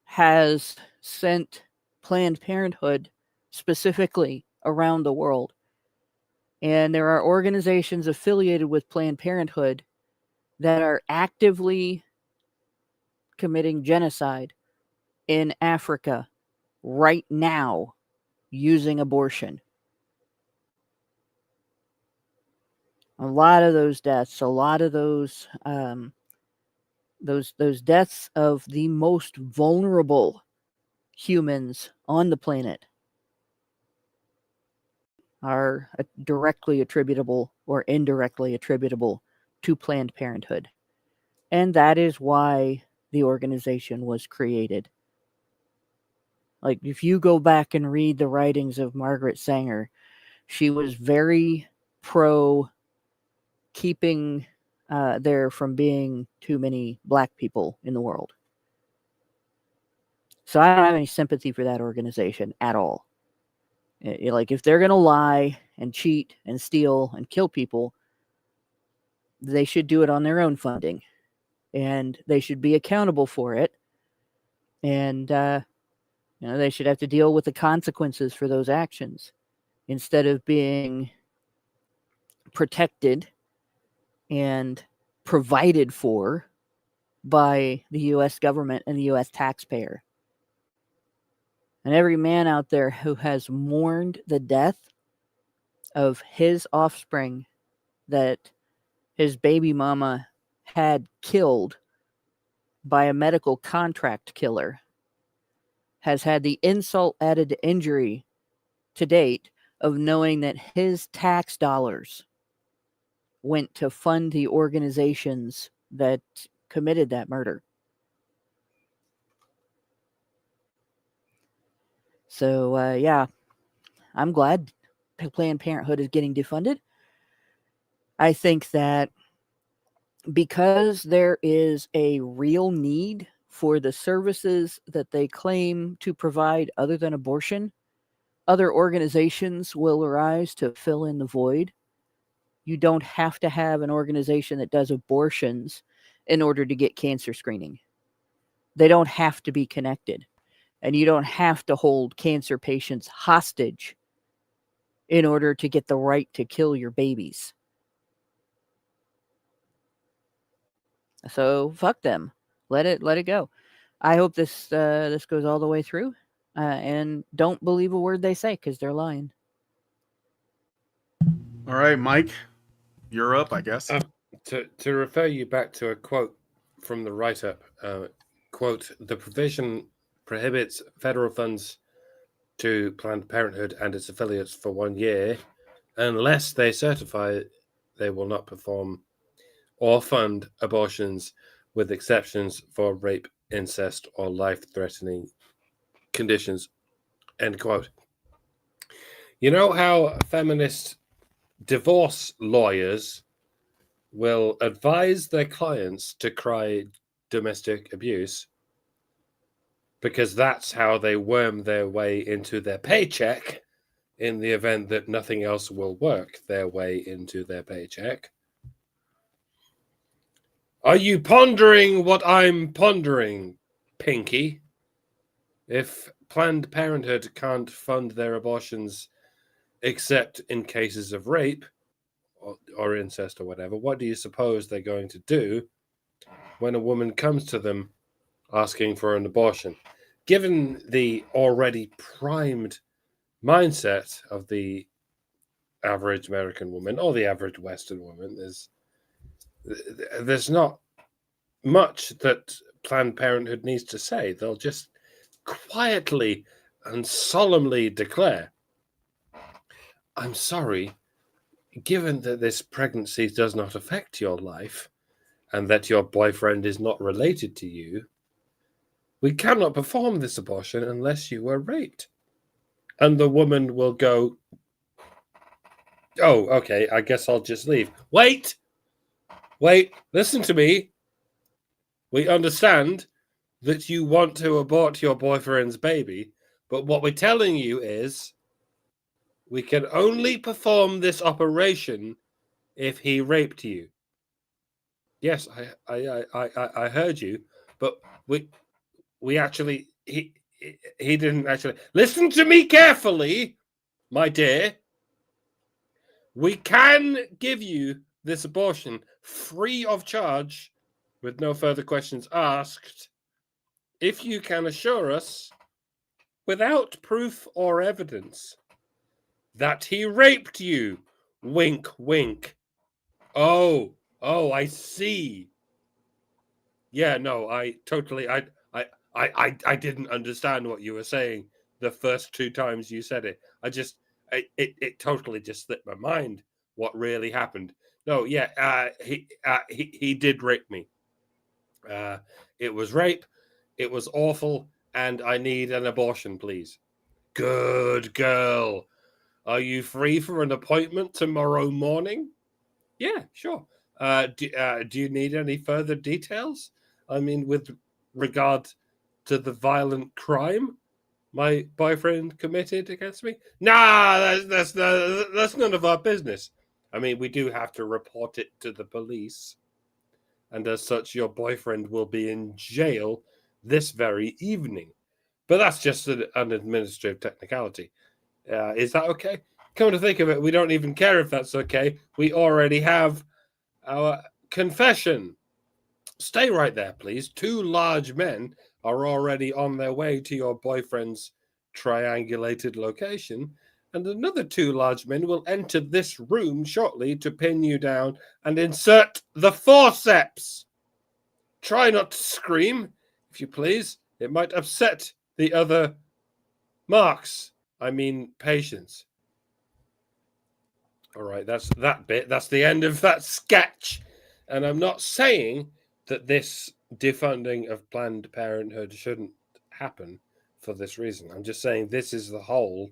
has sent Planned Parenthood specifically around the world. And there are organizations affiliated with Planned Parenthood that are actively committing genocide in Africa right now using abortion. A lot of those deaths, those deaths of the most vulnerable humans on the planet are directly attributable or indirectly attributable to Planned Parenthood. And that is why the organization was created. Like, if you go back and read the writings of Margaret Sanger, she was very pro keeping there from being too many black people in the world. So I don't have any sympathy for that organization at all. Like, if they're going to lie and cheat and steal and kill people, they should do it on their own funding. And they should be accountable for it. And, they should have to deal with the consequences for those actions instead of being protected and provided for by the U.S. government and the U.S. taxpayer. And every man out there who has mourned the death of his offspring that his baby mama had killed by a medical contract killer has had the insult added to injury to date of knowing that his tax dollars went to fund the organizations that committed that murder. So, yeah, I'm glad Planned Parenthood is getting defunded. I think that because there is a real need for the services that they claim to provide other than abortion, other organizations will arise to fill in the void. You don't have to have an organization that does abortions in order to get cancer screening. They don't have to be connected. And you don't have to hold cancer patients hostage in order to get the right to kill your babies. So fuck them. Let it go. I hope this goes all the way through. And don't believe a word they say, because they're lying. All right, Mike, you're up, I guess. To refer you back to a quote from the write-up, quote, the provision prohibits federal funds to Planned Parenthood and its affiliates for 1 year unless they certify they will not perform or fund abortions, with exceptions for rape, incest, or life-threatening conditions, end quote. You know how feminist divorce lawyers will advise their clients to cry domestic abuse because that's how they worm their way into their paycheck in the event that nothing else will work their way into their paycheck? Are you pondering what I'm pondering, Pinky? If Planned Parenthood can't fund their abortions except in cases of rape or incest or whatever, what do you suppose they're going to do when a woman comes to them asking for an abortion? Given the already primed mindset of the average American woman or the average Western woman, there's not much that Planned Parenthood needs to say. They'll just quietly and solemnly declare, I'm sorry, given that this pregnancy does not affect your life and that your boyfriend is not related to you, we cannot perform this abortion unless you were raped. And the woman will go, oh, okay, I guess I'll just leave. Wait, listen to me. We understand that you want to abort your boyfriend's baby, but what we're telling you is we can only perform this operation if he raped you. Yes, I heard you, but we actually he didn't actually listen to me carefully, my dear. We can give you this abortion free of charge with no further questions asked if you can assure us without proof or evidence that he raped you. Wink, wink. Oh, I see. Yeah, no, I didn't understand what you were saying the first 2 times you said it. It totally just slipped my mind what really happened. No, yeah, he did rape me. It was rape. It was awful, and I need an abortion, please. Good girl. Are you free for an appointment tomorrow morning? Yeah, sure. Do you need any further details? I mean, with regard to the violent crime my boyfriend committed against me? Nah, that's none of our business. I mean, we do have to report it to the police. And as such, your boyfriend will be in jail this very evening. But that's just an administrative technicality. Is that okay? Come to think of it, we don't even care if that's okay. We already have our confession. Stay right there, please. 2 large men are already on their way to your boyfriend's triangulated location, and another 2 large men will enter this room shortly to pin you down and insert the forceps. Try not to scream, if you please. It might upset the other marks. I mean, patients. All right, that's that bit. That's the end of that sketch. And I'm not saying that this defunding of Planned Parenthood shouldn't happen for this reason. I'm just saying this is the hole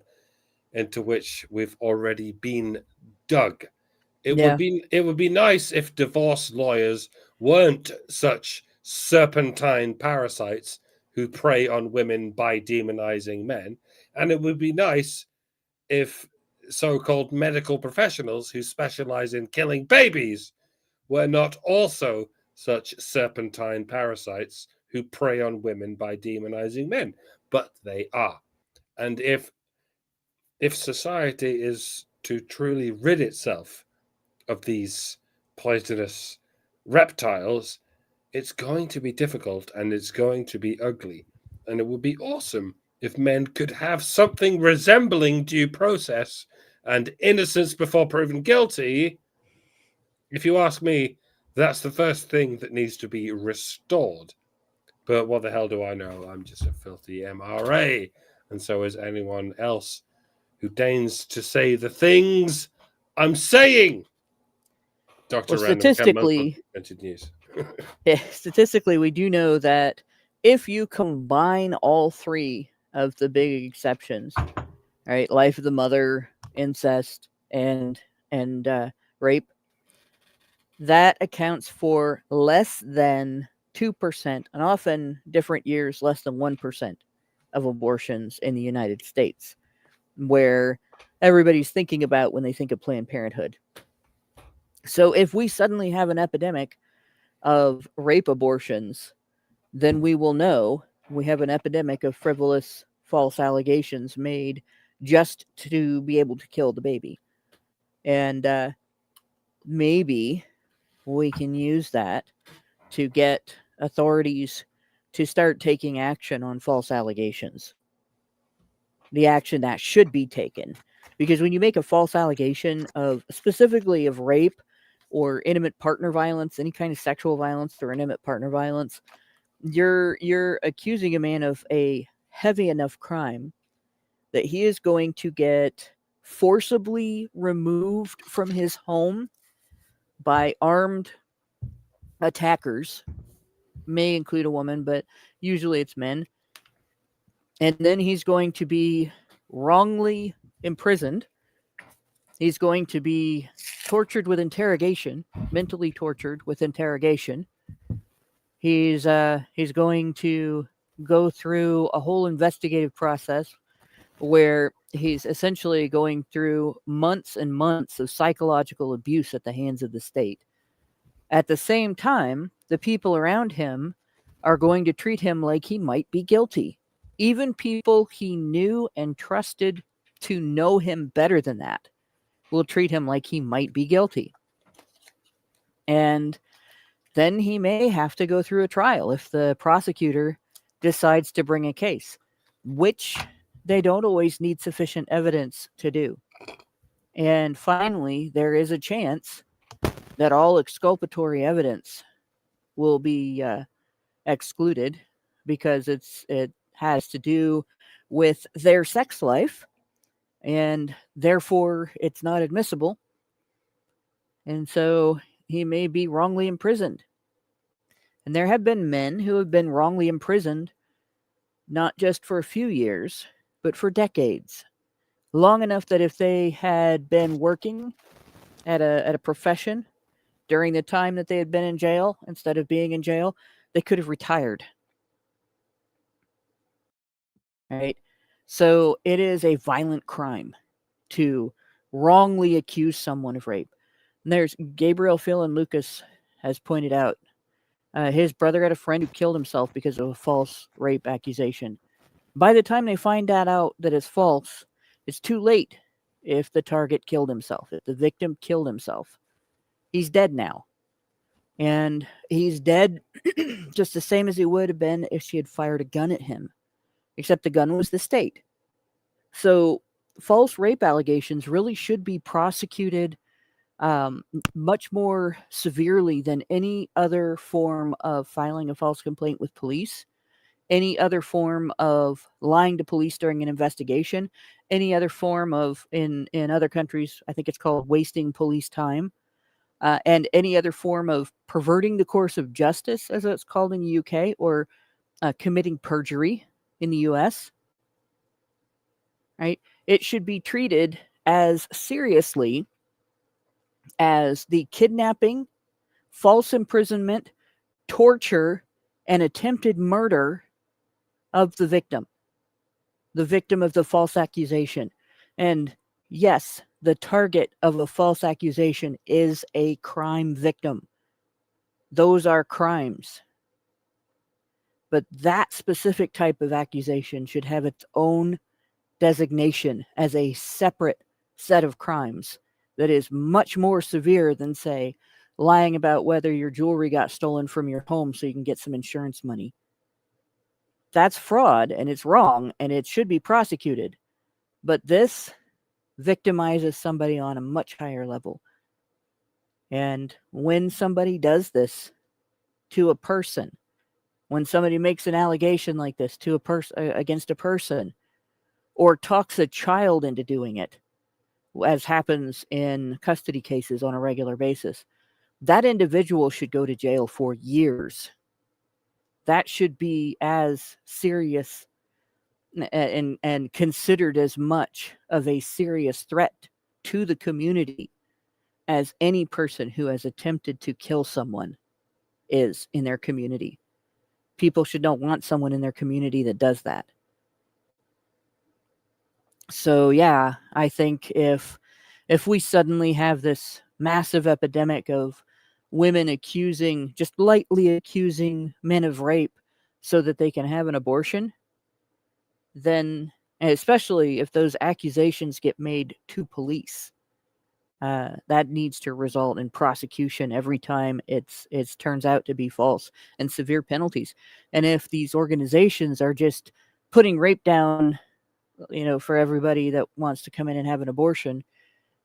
into which we've already been dug. It would be nice if divorce lawyers weren't such serpentine parasites who prey on women by demonizing men. And it would be nice if so-called medical professionals who specialize in killing babies were not also such serpentine parasites who prey on women by demonizing men, but they are. And if society is to truly rid itself of these poisonous reptiles, it's going to be difficult and it's going to be ugly. And it would be awesome if men could have something resembling due process and innocence before proven guilty. If you ask me, that's the first thing that needs to be restored. But what the hell do I know? I'm just a filthy MRA. And so is anyone else who deigns to say the things I'm saying. Dr. Well, Random statistically, news. statistically, we do know that if you combine all three of the big exceptions, right, life of the mother, incest, and rape, that accounts for less than 2%, and often different years less than 1% of abortions in the United States, where everybody's thinking about when they think of Planned Parenthood. So if we suddenly have an epidemic of rape abortions, then we will know we have an epidemic of frivolous false allegations made just to be able to kill the baby. And maybe we can use that to get authorities to start taking action on false allegations. The action that should be taken. Because when you make a false allegation of specifically of rape or intimate partner violence, any kind of sexual violence or intimate partner violence, you're accusing a man of a heavy enough crime that he is going to get forcibly removed from his home by armed attackers. May include a woman, but usually it's men. And then he's going to be wrongly imprisoned. He's going to be tortured with interrogation, mentally tortured with interrogation. He's going to go through a whole investigative process where he's essentially going through months and months of psychological abuse at the hands of the state. At the same time, the people around him are going to treat him like he might be guilty. Even people he knew and trusted to know him better than that will treat him like he might be guilty. And then he may have to go through a trial if the prosecutor decides to bring a case, which they don't always need sufficient evidence to do. And finally, there is a chance that all exculpatory evidence will be excluded because it has to do with their sex life, and therefore it's not admissible. And so he may be wrongly imprisoned. And there have been men who have been wrongly imprisoned, not just for a few years, but for decades. Long enough that if they had been working at a profession during the time that they had been in jail, instead of being in jail, they could have retired. Right? So it is a violent crime to wrongly accuse someone of rape. And there's Gabriel Philin Lucas has pointed out his brother had a friend who killed himself because of a false rape accusation. By the time they find that out that it's false, it's too late if the target killed himself, if the victim killed himself. He's dead now. And he's dead just the same as he would have been if she had fired a gun at him, except the gun was the state. So false rape allegations really should be prosecuted much more severely than any other form of filing a false complaint with police, any other form of lying to police during an investigation, any other form of, in other countries, I think it's called wasting police time, and any other form of perverting the course of justice, as it's called in the UK, or committing perjury in the US. Right? It should be treated as seriously as the kidnapping, false imprisonment, torture, and attempted murder of the victim of the false accusation. And yes, the target of a false accusation is a crime victim. Those are crimes. But that specific type of accusation should have its own designation as a separate set of crimes that is much more severe than, say, lying about whether your jewelry got stolen from your home so you can get some insurance money. That's fraud, and it's wrong, and it should be prosecuted. But this victimizes somebody on a much higher level. And when somebody does this to a person, when somebody makes an allegation like this to a person against a person, or talks a child into doing it, as happens in custody cases on a regular basis, that individual should go to jail for years. That should be as serious and considered as much of a serious threat to the community as any person who has attempted to kill someone is in their community. People should not want someone in their community that does that. So yeah, I think if we suddenly have this massive epidemic of women just lightly accusing men of rape so that they can have an abortion, then, especially if those accusations get made to police, that needs to result in prosecution every time it turns out to be false, and severe penalties. And if these organizations are just putting rape down, for everybody that wants to come in and have an abortion,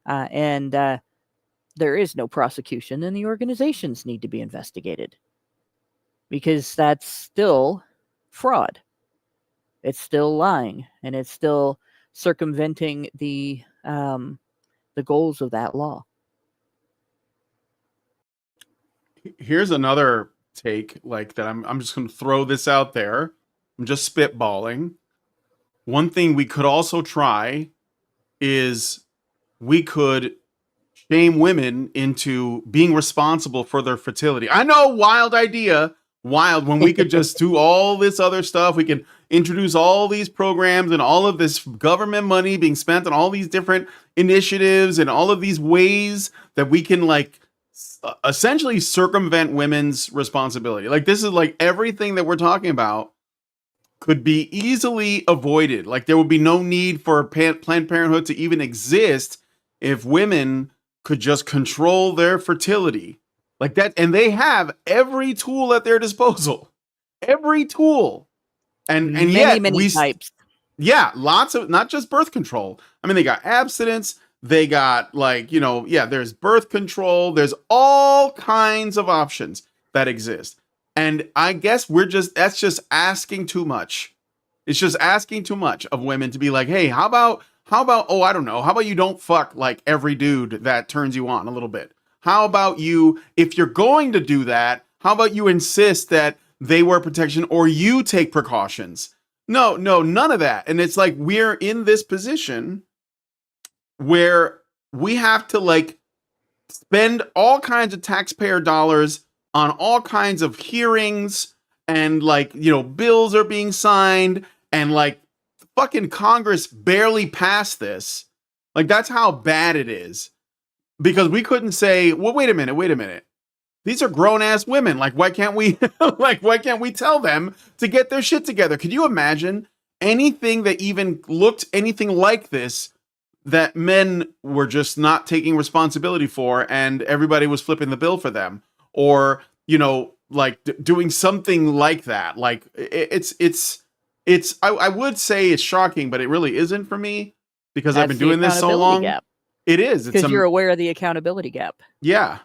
and there is no prosecution, then the organizations need to be investigated, because that's still fraud. It's still lying, and it's still circumventing the goals of that law. Here's another take, like that. I'm just going to throw this out there. I'm just spitballing. One thing we could also try is we could shame women into being responsible for their fertility. I know, wild idea, when we could just do all this other stuff. We can introduce all these programs and all of this government money being spent on all these different initiatives and all of these ways that we can essentially circumvent women's responsibility. Like, this is like everything that we're talking about could be easily avoided. Like, there would be no need for Planned Parenthood to even exist if women could just control their fertility like that. And they have every tool at their disposal, every tool. And yet many types. Yeah, lots of, not just birth control. I mean, they got abstinence. They got there's birth control. There's all kinds of options that exist. And I guess that's just asking too much. It's just asking too much of women to be like, hey, how about, oh, I don't know. How about you don't fuck like every dude that turns you on a little bit? How about you, if you're going to do that, how about you insist that they wear protection or you take precautions? No, none of that. And it's like, we're in this position where we have to spend all kinds of taxpayer dollars on all kinds of hearings, and bills are being signed, and fucking Congress barely passed this. Like, that's how bad it is. Because we couldn't say, well, wait a minute. These are grown ass women. Like, why can't we why can't we tell them to get their shit together? Could you imagine anything that even looked anything like this that men were just not taking responsibility for, and everybody was flipping the bill for them? Or, doing something like that. Like, I would say it's shocking, but it really isn't for me, because I've been doing this so long. Gap. It is. Because you're aware of the accountability gap. Yeah.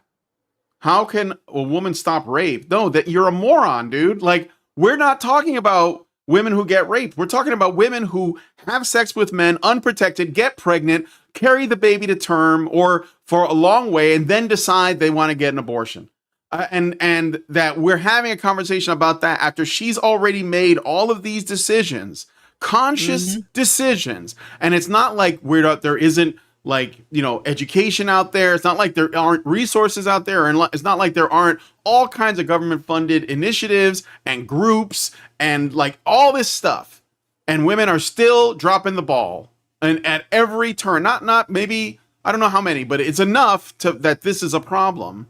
How can a woman stop rape? No, that you're a moron, dude. Like, we're not talking about women who get raped. We're talking about women who have sex with men unprotected, get pregnant, carry the baby to term or for a long way, and then decide they want to get an abortion. And that we're having a conversation about that after she's already made all of these decisions, conscious decisions. And it's not like there isn't education out there. It's not like there aren't resources out there. And it's not like there aren't all kinds of government funded initiatives and groups and all this stuff. And women are still dropping the ball. and at every turn. Not maybe, I don't know how many, but it's enough to that this is a problem.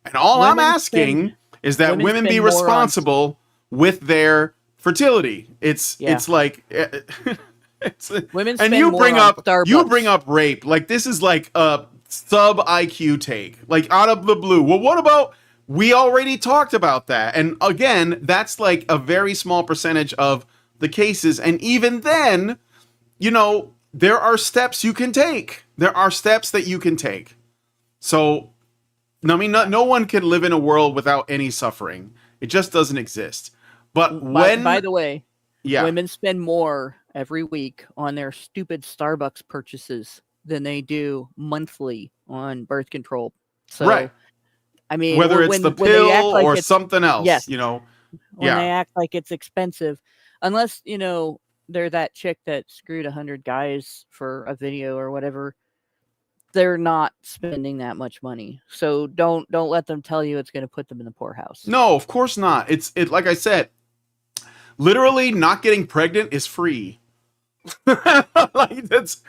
And all I'm asking is that women be responsible with their fertility. It's like it's women and spend you more bring on up Starbucks. rape. Like this is like a sub IQ take, like out of the blue. Well, what about, we already talked about that. And again, that's like a very small percentage of the cases. And even then, you know, there are steps you can take. There are steps that you can take. So, I mean, no one can live in a world without any suffering. It just doesn't exist. But by the way, yeah, women spend more every week on their stupid Starbucks purchases than they do monthly on birth control. So, right. I mean, Whether it's the pill or something else, yes, you know, when they act like it's expensive, unless, you know, they're that chick that screwed 100 guys for a video or whatever, they're not spending that much money. So don't let them tell you it's going to put them in the poorhouse. No, of course not. It's like I said, literally not getting pregnant is free. Like it's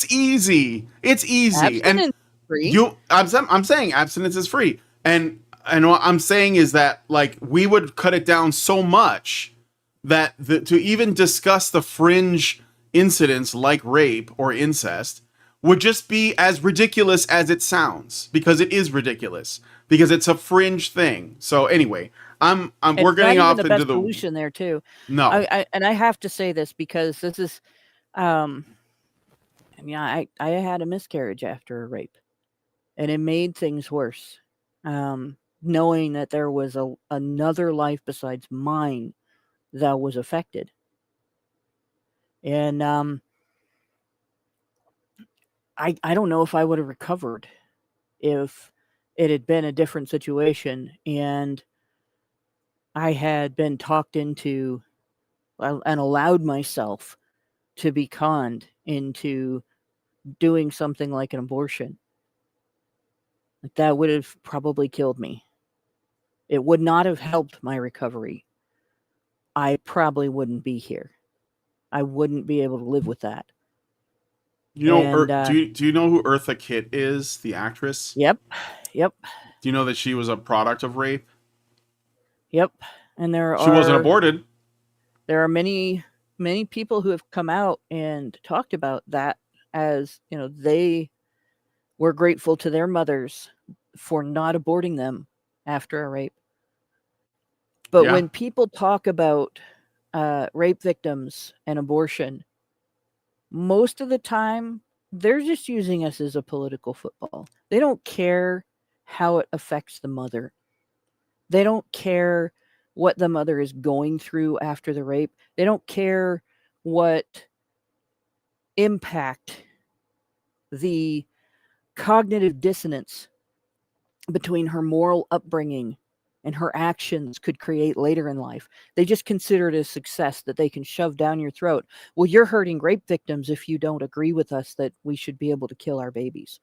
easy. It's easy. Abstinence is free. I'm saying abstinence is free. And what I'm saying is that like we would cut it down so much that to even discuss the fringe incidents like rape or incest would just be as ridiculous as it sounds, because it is ridiculous, because it's a fringe thing. So anyway, we're getting off into the solution there too. No, I have to say this because this is, I mean, I had a miscarriage after a rape, and it made things worse. Knowing that there was another life besides mine that was affected, and I don't know if I would have recovered if it had been a different situation and I had been talked into and allowed myself to be conned into doing something like an abortion. Like that would have probably killed me. It would not have helped my recovery. I probably wouldn't be here. I wouldn't be able to live with that. You know, do you know who Eartha Kitt is, the actress? Yep. Do you know that she was a product of rape? Yep. And she wasn't aborted. There are many people who have come out and talked about that, as, you know, they were grateful to their mothers for not aborting them after a rape. But when people talk about rape victims and abortion, most of the time, they're just using us as a political football. They don't care how it affects the mother. They don't care what the mother is going through after the rape. They don't care what impact the cognitive dissonance between her moral upbringing and her actions could create later in life. They just consider it a success that they can shove down your throat. Well, you're hurting rape victims if you don't agree with us that we should be able to kill our babies.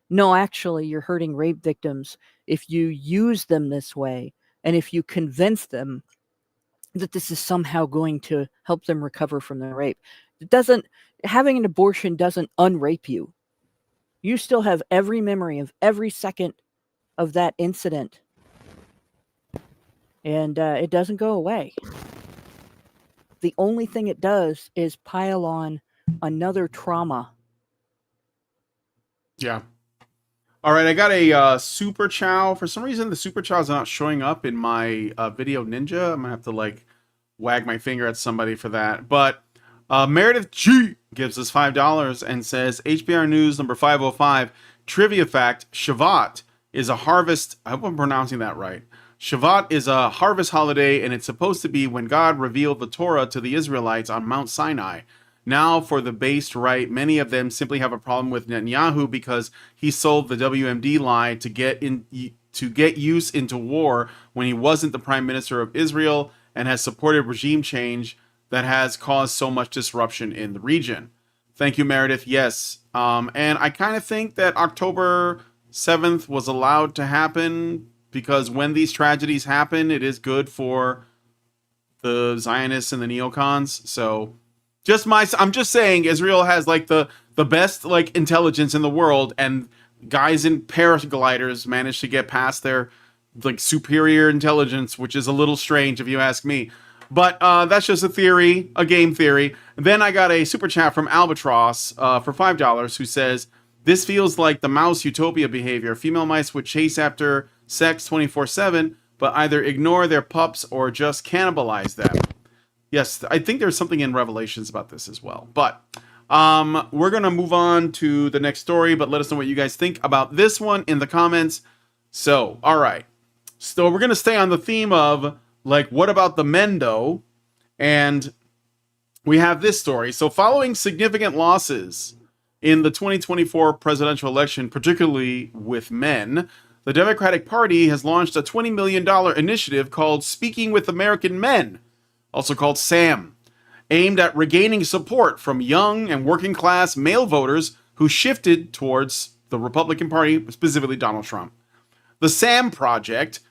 No, actually, you're hurting rape victims if you use them this way and if you convince them that this is somehow going to help them recover from the rape. Having an abortion doesn't unrape you. You still have every memory of every second of that incident. And it doesn't go away. The only thing it does is pile on another trauma. Yeah. All right, I got a super chow. For some reason, the super chow is not showing up in my video ninja. I'm gonna have to like wag my finger at somebody for that. But Meredith G gives us $5 and says, HBR News number 505, trivia fact, Shavat is a harvest. I hope I'm pronouncing that right. Shavat is a harvest holiday, and it's supposed to be when God revealed the Torah to the Israelites on Mount Sinai. Now, for the based right, many of them simply have a problem with Netanyahu because he sold the WMD lie to get use into war when he wasn't the prime minister of Israel, and has supported regime change that has caused so much disruption in the region. Thank you, Meredith. Yes, and I kind of think that October 7th was allowed to happen because when these tragedies happen, it is good for the Zionists and the neocons. So I'm just saying Israel has like the best like intelligence in the world, and guys in paragliders managed to get past their like superior intelligence, which is a little strange if you ask me. But that's just a theory, a game theory. And then I got a super chat from Albatross for $5 who says, this feels like the mouse utopia behavior. Female mice would chase after sex 24/7, but either ignore their pups or just cannibalize them. Yes, I think there's something in Revelations about this as well. But we're going to move on to the next story, but let us know what you guys think about this one in the comments. So, all right. So we're going to stay on the theme of, like, what about the men, though? And we have this story. So following significant losses in the 2024 presidential election, particularly with men, the Democratic Party has launched a $20 million initiative called Speaking with American Men, also called SAM, aimed at regaining support from young and working class male voters who shifted towards the Republican Party, specifically Donald Trump. The SAM project,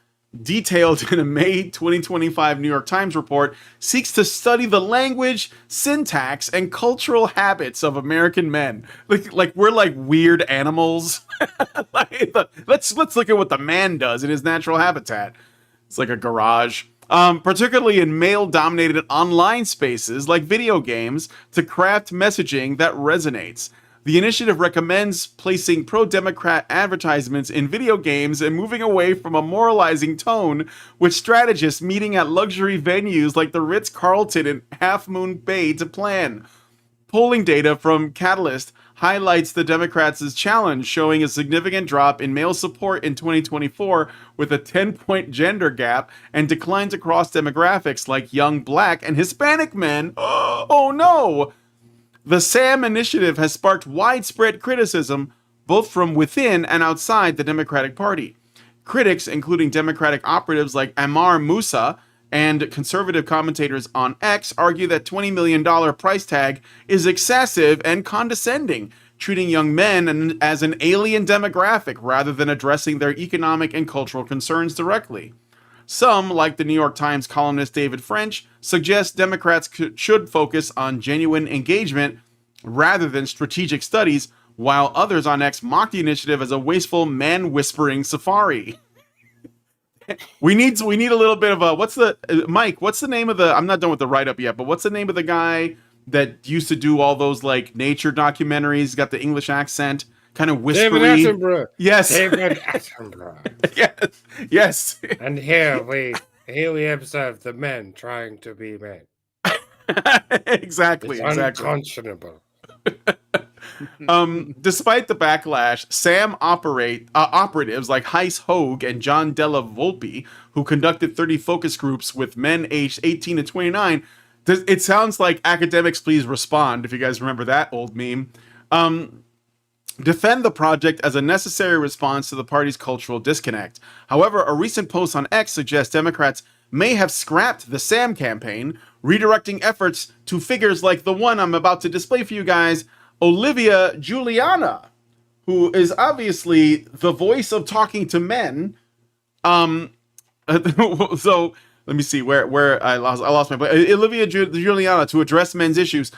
detailed in a May 2025 New York Times report, seeks to study the language, syntax, and cultural habits of American men. Like we're like weird animals. Let's look at what the man does in his natural habitat. It's like a garage. Particularly in male-dominated online spaces like video games, to craft messaging that resonates. The initiative recommends placing pro-Democrat advertisements in video games and moving away from a moralizing tone, with strategists meeting at luxury venues like the Ritz-Carlton in Half Moon Bay to plan. Polling data from Catalyst highlights the Democrats' challenge, showing a significant drop in male support in 2024 with a 10-point gender gap and declines across demographics like young Black and Hispanic men. Oh no! The SAM initiative has sparked widespread criticism, both from within and outside the Democratic Party. Critics, including Democratic operatives like Ammar Moussa and conservative commentators on X, argue that $20 million price tag is excessive and condescending, treating young men as an alien demographic rather than addressing their economic and cultural concerns directly. Some, like the New York Times columnist David French, suggest Democrats should focus on genuine engagement rather than strategic studies, while others on X mock the initiative as a wasteful man-whispering safari. We need a little bit of a, Mike, what's the name of the, I'm not done with the write-up yet, but what's the name of the guy that used to do all those like nature documentaries, got the English accent, kind of whispery? David Attenborough. Yes. David Attenborough. Yes. Yes. And here we observe the men trying to be men. Exactly. It's unconscionable. Despite the backlash, SAM operatives like Heiss Hogue and John Della Volpe, who conducted 30 focus groups with men aged 18 to 29, it sounds like Academics Please Respond, if you guys remember that old meme, defend the project as a necessary response to the party's cultural disconnect. However, a recent post on X suggests Democrats may have scrapped the SAM campaign, redirecting efforts to figures like the one I'm about to display for you guys, Olivia Juliana, who is obviously the voice of talking to men. So let me see where I lost my place. Olivia Juliana, to address men's issues.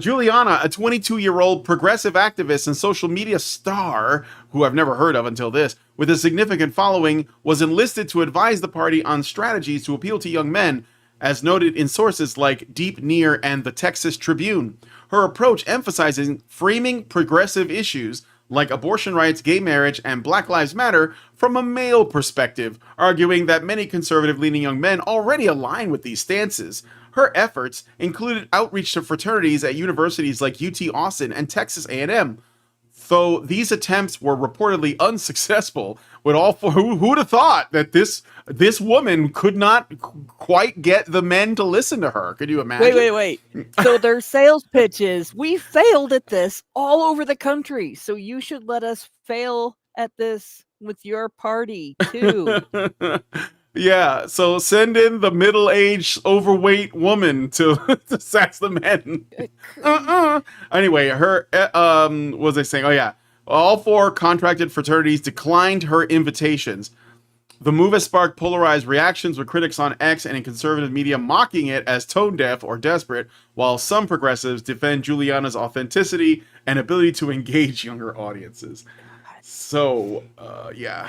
Juliana, a 22-year-old progressive activist and social media star who I've never heard of until this, with a significant following, was enlisted to advise the party on strategies to appeal to young men, as noted in sources like Deep Near and the Texas Tribune. Her approach emphasizing framing progressive issues like abortion rights, gay marriage, and Black Lives Matter from a male perspective, arguing that many conservative-leaning young men already align with these stances. Her efforts included outreach to fraternities at universities like UT Austin and Texas A&M. Though these attempts were reportedly unsuccessful, who'd have thought that this woman could not quite get the men to listen to her? Could you imagine? Wait. So their sales pitches, we failed at this all over the country. So you should let us fail at this with your party too. Yeah, so send in the middle-aged, overweight woman to sass the men. Anyway, her, what was I saying? Oh, yeah. All four contracted fraternities declined her invitations. The move has sparked polarized reactions, with critics on X and in conservative media mocking it as tone deaf or desperate, while some progressives defend Juliana's authenticity and ability to engage younger audiences. So, yeah.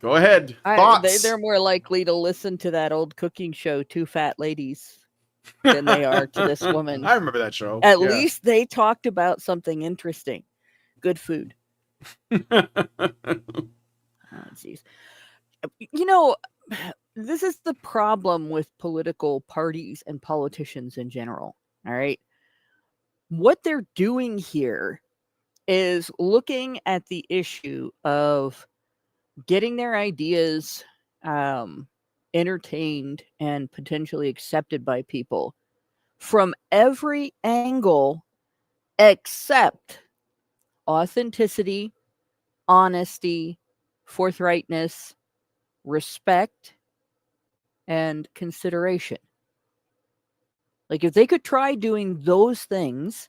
Go ahead. Thoughts? They're more likely to listen to that old cooking show, Two Fat Ladies, than they are to this woman. I remember that show. At least they talked about something interesting. Good food. Geez. You know, this is the problem with political parties and politicians in general. All right. What they're doing here is looking at the issue of getting their ideas entertained and potentially accepted by people from every angle except authenticity, honesty, forthrightness, respect, and consideration. Like, if they could try doing those things,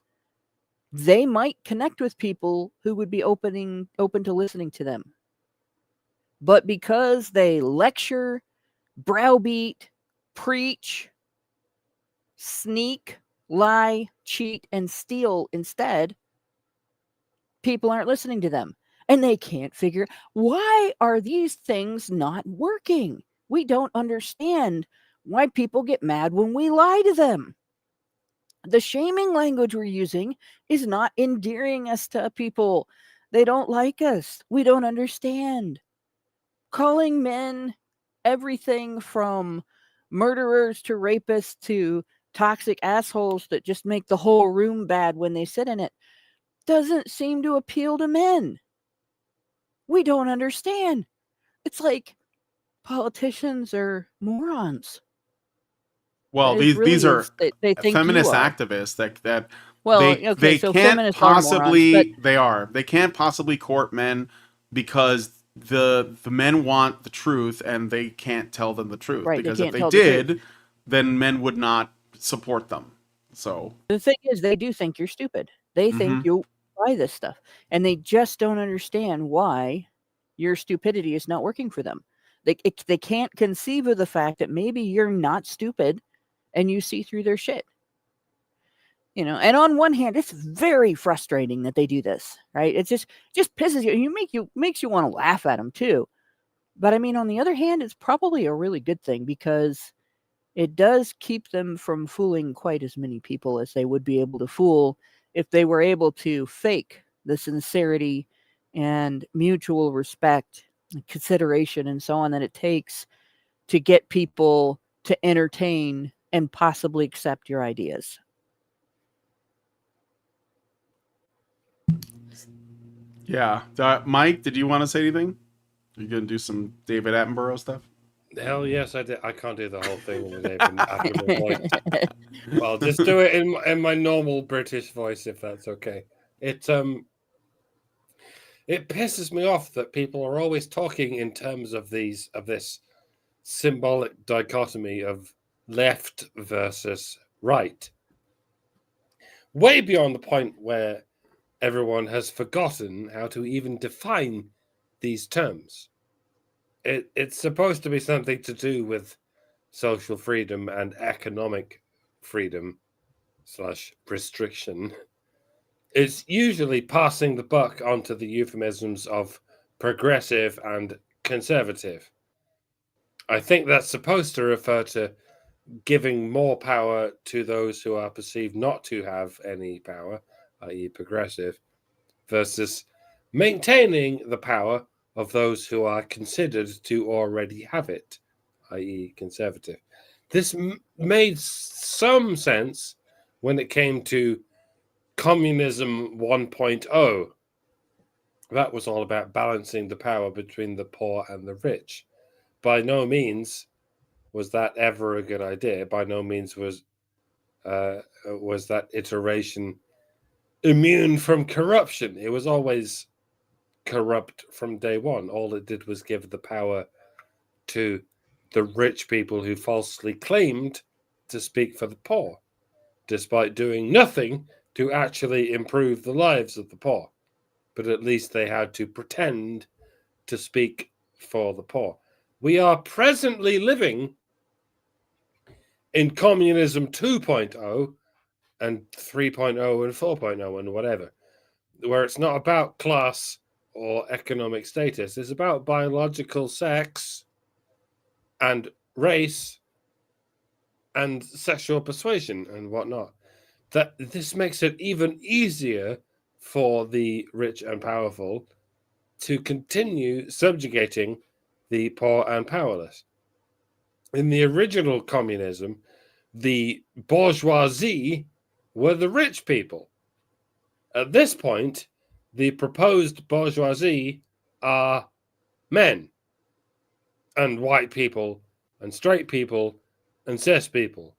they might connect with people who would be open to listening to them. But because they lecture, browbeat, preach, sneak, lie, cheat, and steal instead, people aren't listening to them. And they can't figure, why are these things not working? We don't understand why people get mad when we lie to them. The shaming language we're using is not endearing us to people. They don't like us. We don't understand. Calling men everything from murderers to rapists to toxic assholes that just make the whole room bad when they sit in it doesn't seem to appeal to men. We don't understand. It's like politicians are morons. Well, It really these are they think feminist you are. activists that Well, they okay, so can't feminists are possibly morons, they can't possibly court men because the men want the truth and they can't tell them the truth, right? They because if can't they tell the truth. did, then men would not support them. So The thing is, they do think you're stupid. They think you'll buy this stuff, and they just don't understand why your stupidity is not working for them. They can't conceive of the fact that maybe you're not stupid, and you see through their shit. You know, and on one hand, it's very frustrating that they do this, right? It just pisses you. Makes you want to laugh at them too. But I mean, on the other hand, it's probably a really good thing, because it does keep them from fooling quite as many people as they would be able to fool if they were able to fake the sincerity and mutual respect, consideration, and so on that it takes to get people to entertain and possibly accept your ideas. yeah, Mike, did you want to say anything? Are you gonna do some David Attenborough stuff? Hell yes, I did. I can't do the whole thing with David Attenborough voice. Well, just do it in my normal British voice, if that's okay. It pisses me off that people are always talking in terms of this symbolic dichotomy of left versus right, way beyond the point where everyone has forgotten how to even define these terms. It's supposed to be something to do with social freedom and economic freedom / restriction. It's usually passing the buck onto the euphemisms of progressive and conservative. I think that's supposed to refer to giving more power to those who are perceived not to have any power, i.e. progressive, versus maintaining the power of those who are considered to already have it, i.e. conservative. This made some sense when it came to Communism 1.0. That was all about balancing the power between the poor and the rich. By no means was that ever a good idea. By no means was that iteration immune from corruption. It was always corrupt from day one. All it did was give the power to the rich people who falsely claimed to speak for the poor, despite doing nothing to actually improve the lives of the poor. But at least they had to pretend to speak for the poor. We are presently living in communism 2.0 and 3.0 and 4.0 and whatever, where it's not about class or economic status. It's about biological sex and race and sexual persuasion and whatnot. That this makes it even easier for the rich and powerful to continue subjugating the poor and powerless. In the original communism, the bourgeoisie were the rich people. At this point, the proposed bourgeoisie are men and white people and straight people and cis people.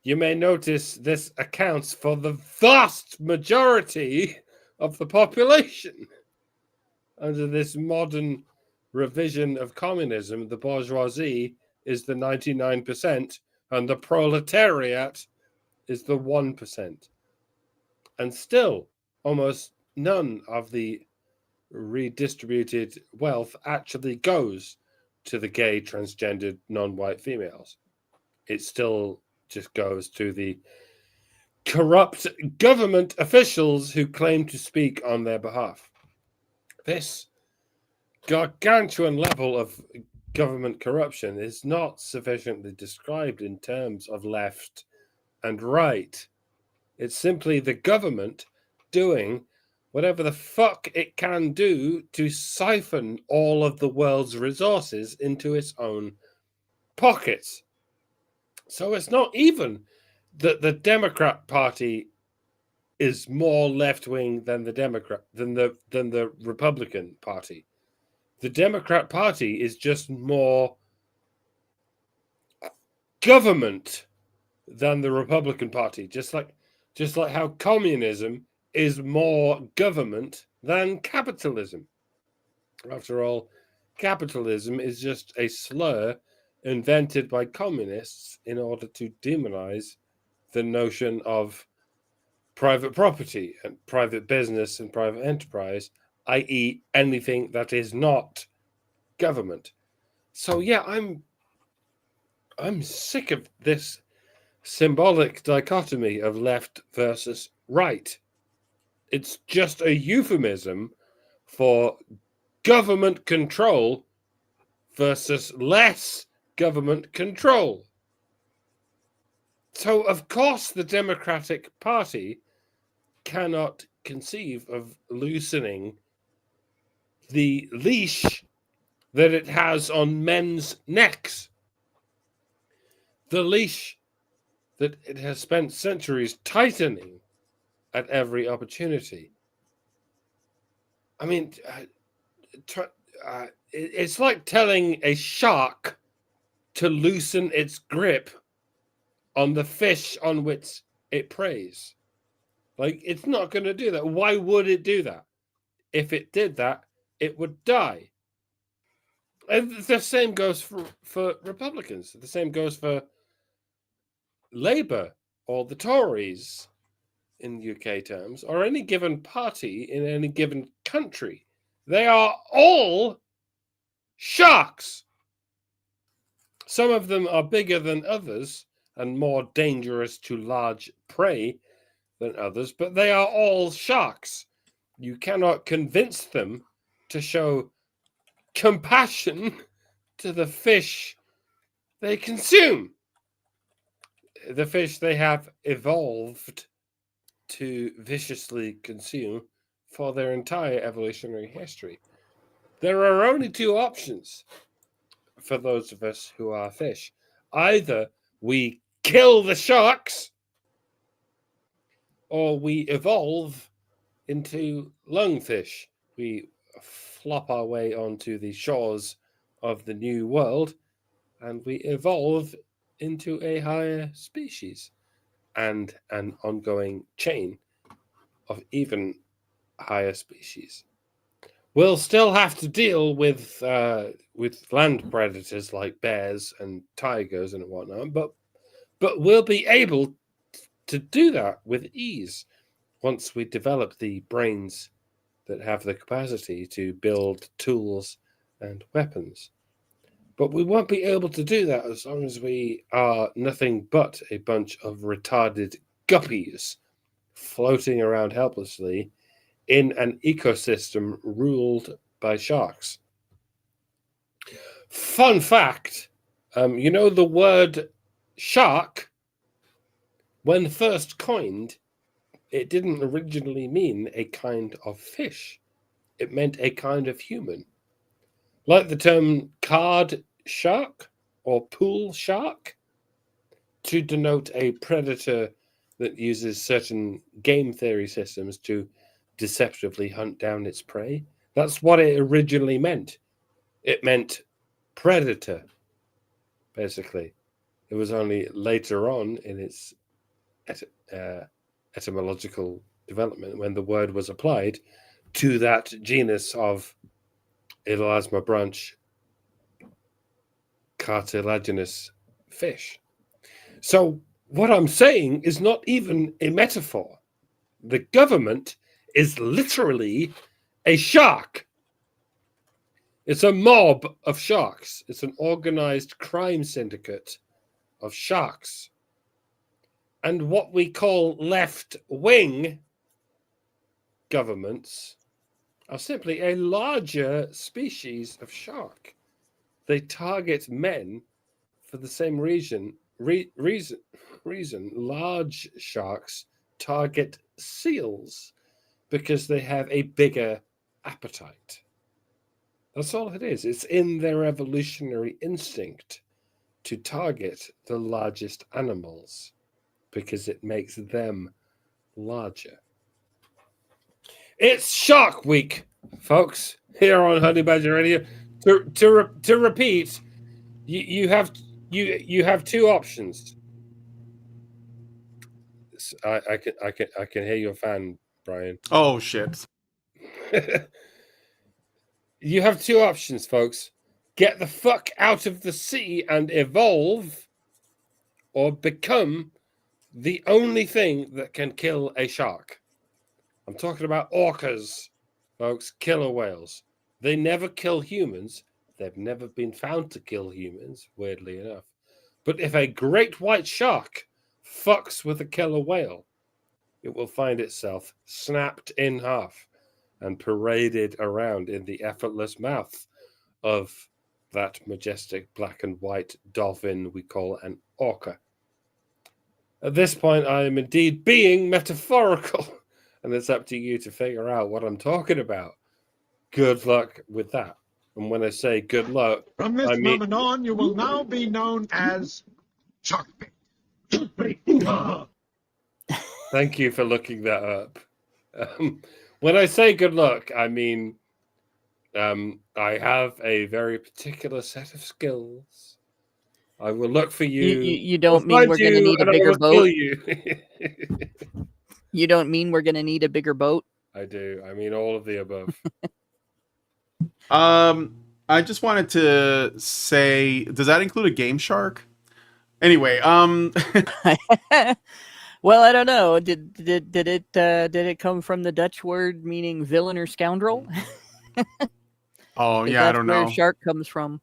You may notice this accounts for the vast majority of the population. Under this modern revision of communism, the bourgeoisie is the 99% and the proletariat is the 1%. And still, almost none of the redistributed wealth actually goes to the gay, transgendered, non-white females. It still just goes to the corrupt government officials who claim to speak on their behalf. This gargantuan level of government corruption is not sufficiently described in terms of left and right. It's simply the government doing whatever the fuck it can do to siphon all of the world's resources into its own pockets. So it's not even that the Democrat Party is more left-wing than the Republican Party. The Democrat Party is just more government than the Republican Party, just like how communism is more government than capitalism. After all, capitalism is just a slur invented by communists in order to demonize the notion of private property and private business and private enterprise, i.e. anything that is not government. So yeah, I'm sick of this symbolic dichotomy of left versus right. It's just a euphemism for government control versus less government control. So, of course, the Democratic Party cannot conceive of loosening the leash that it has on men's necks. The leash that it has spent centuries tightening at every opportunity. I mean, it's like telling a shark to loosen its grip on the fish on which it preys. Like, it's not going to do that. Why would it do that? If it did that, it would die. And the same goes for Republicans. The same goes for Labour or the Tories in UK terms, or any given party in any given country. They are all sharks. Some of them are bigger than others and more dangerous to large prey than others, but they are all sharks. You cannot convince them to show compassion to the fish they consume. The fish they have evolved to viciously consume for their entire evolutionary history. There are only two options for those of us who are fish. Either we kill the sharks, or we evolve into lungfish. We flop our way onto the shores of the new world, and we evolve into a higher species and an ongoing chain of even higher species. We'll still have to deal with land predators like bears and tigers and whatnot, but we'll be able to do that with ease once we develop the brains that have the capacity to build tools and weapons But we won't be able to do that as long as we are nothing but a bunch of retarded guppies floating around helplessly in an ecosystem ruled by sharks. Fun fact, you know the word shark, when first coined, it didn't originally mean a kind of fish. It meant a kind of human. Like the term card shark or pool shark to denote a predator that uses certain game theory systems to deceptively hunt down its prey. That's what it originally meant. It meant predator, basically. It was only later on in its etymological development when the word was applied to that genus of elasma branch cartilaginous fish. So what I'm saying is not even a metaphor. The government is literally a shark. It's a mob of sharks. It's an organized crime syndicate of sharks. And what we call left-wing governments are simply a larger species of shark. They target men for the same reason. Large sharks target seals because they have a bigger appetite. That's all it is. It's in their evolutionary instinct to target the largest animals because it makes them larger. It's Shark Week, folks, here on Honey Badger Radio. To repeat, you have two options. I can hear your fan, Brian. Oh shit. You have two options, folks. Get the fuck out of the sea and evolve, or become the only thing that can kill a shark. I'm talking about orcas, folks, killer whales. They never kill humans. They've never been found to kill humans, weirdly enough. But if a great white shark fucks with a killer whale, it will find itself snapped in half and paraded around in the effortless mouth of that majestic black and white dolphin we call an orca. At this point, I am indeed being metaphorical, and it's up to you to figure out what I'm talking about. Good luck with that. And when I say good luck, from this moment on, you will now be known as Sharkbait. Thank you for looking that up. When I say good luck, I mean I have a very particular set of skills. I will look for you. You don't mean we're going to need a bigger boat? You don't mean we're going to need a bigger boat? I do. I mean all of the above. I just wanted to say, does that include a game shark? Anyway, well, I don't know. Did it come from the Dutch word meaning villain or scoundrel? Oh yeah, I don't know. Where shark comes from.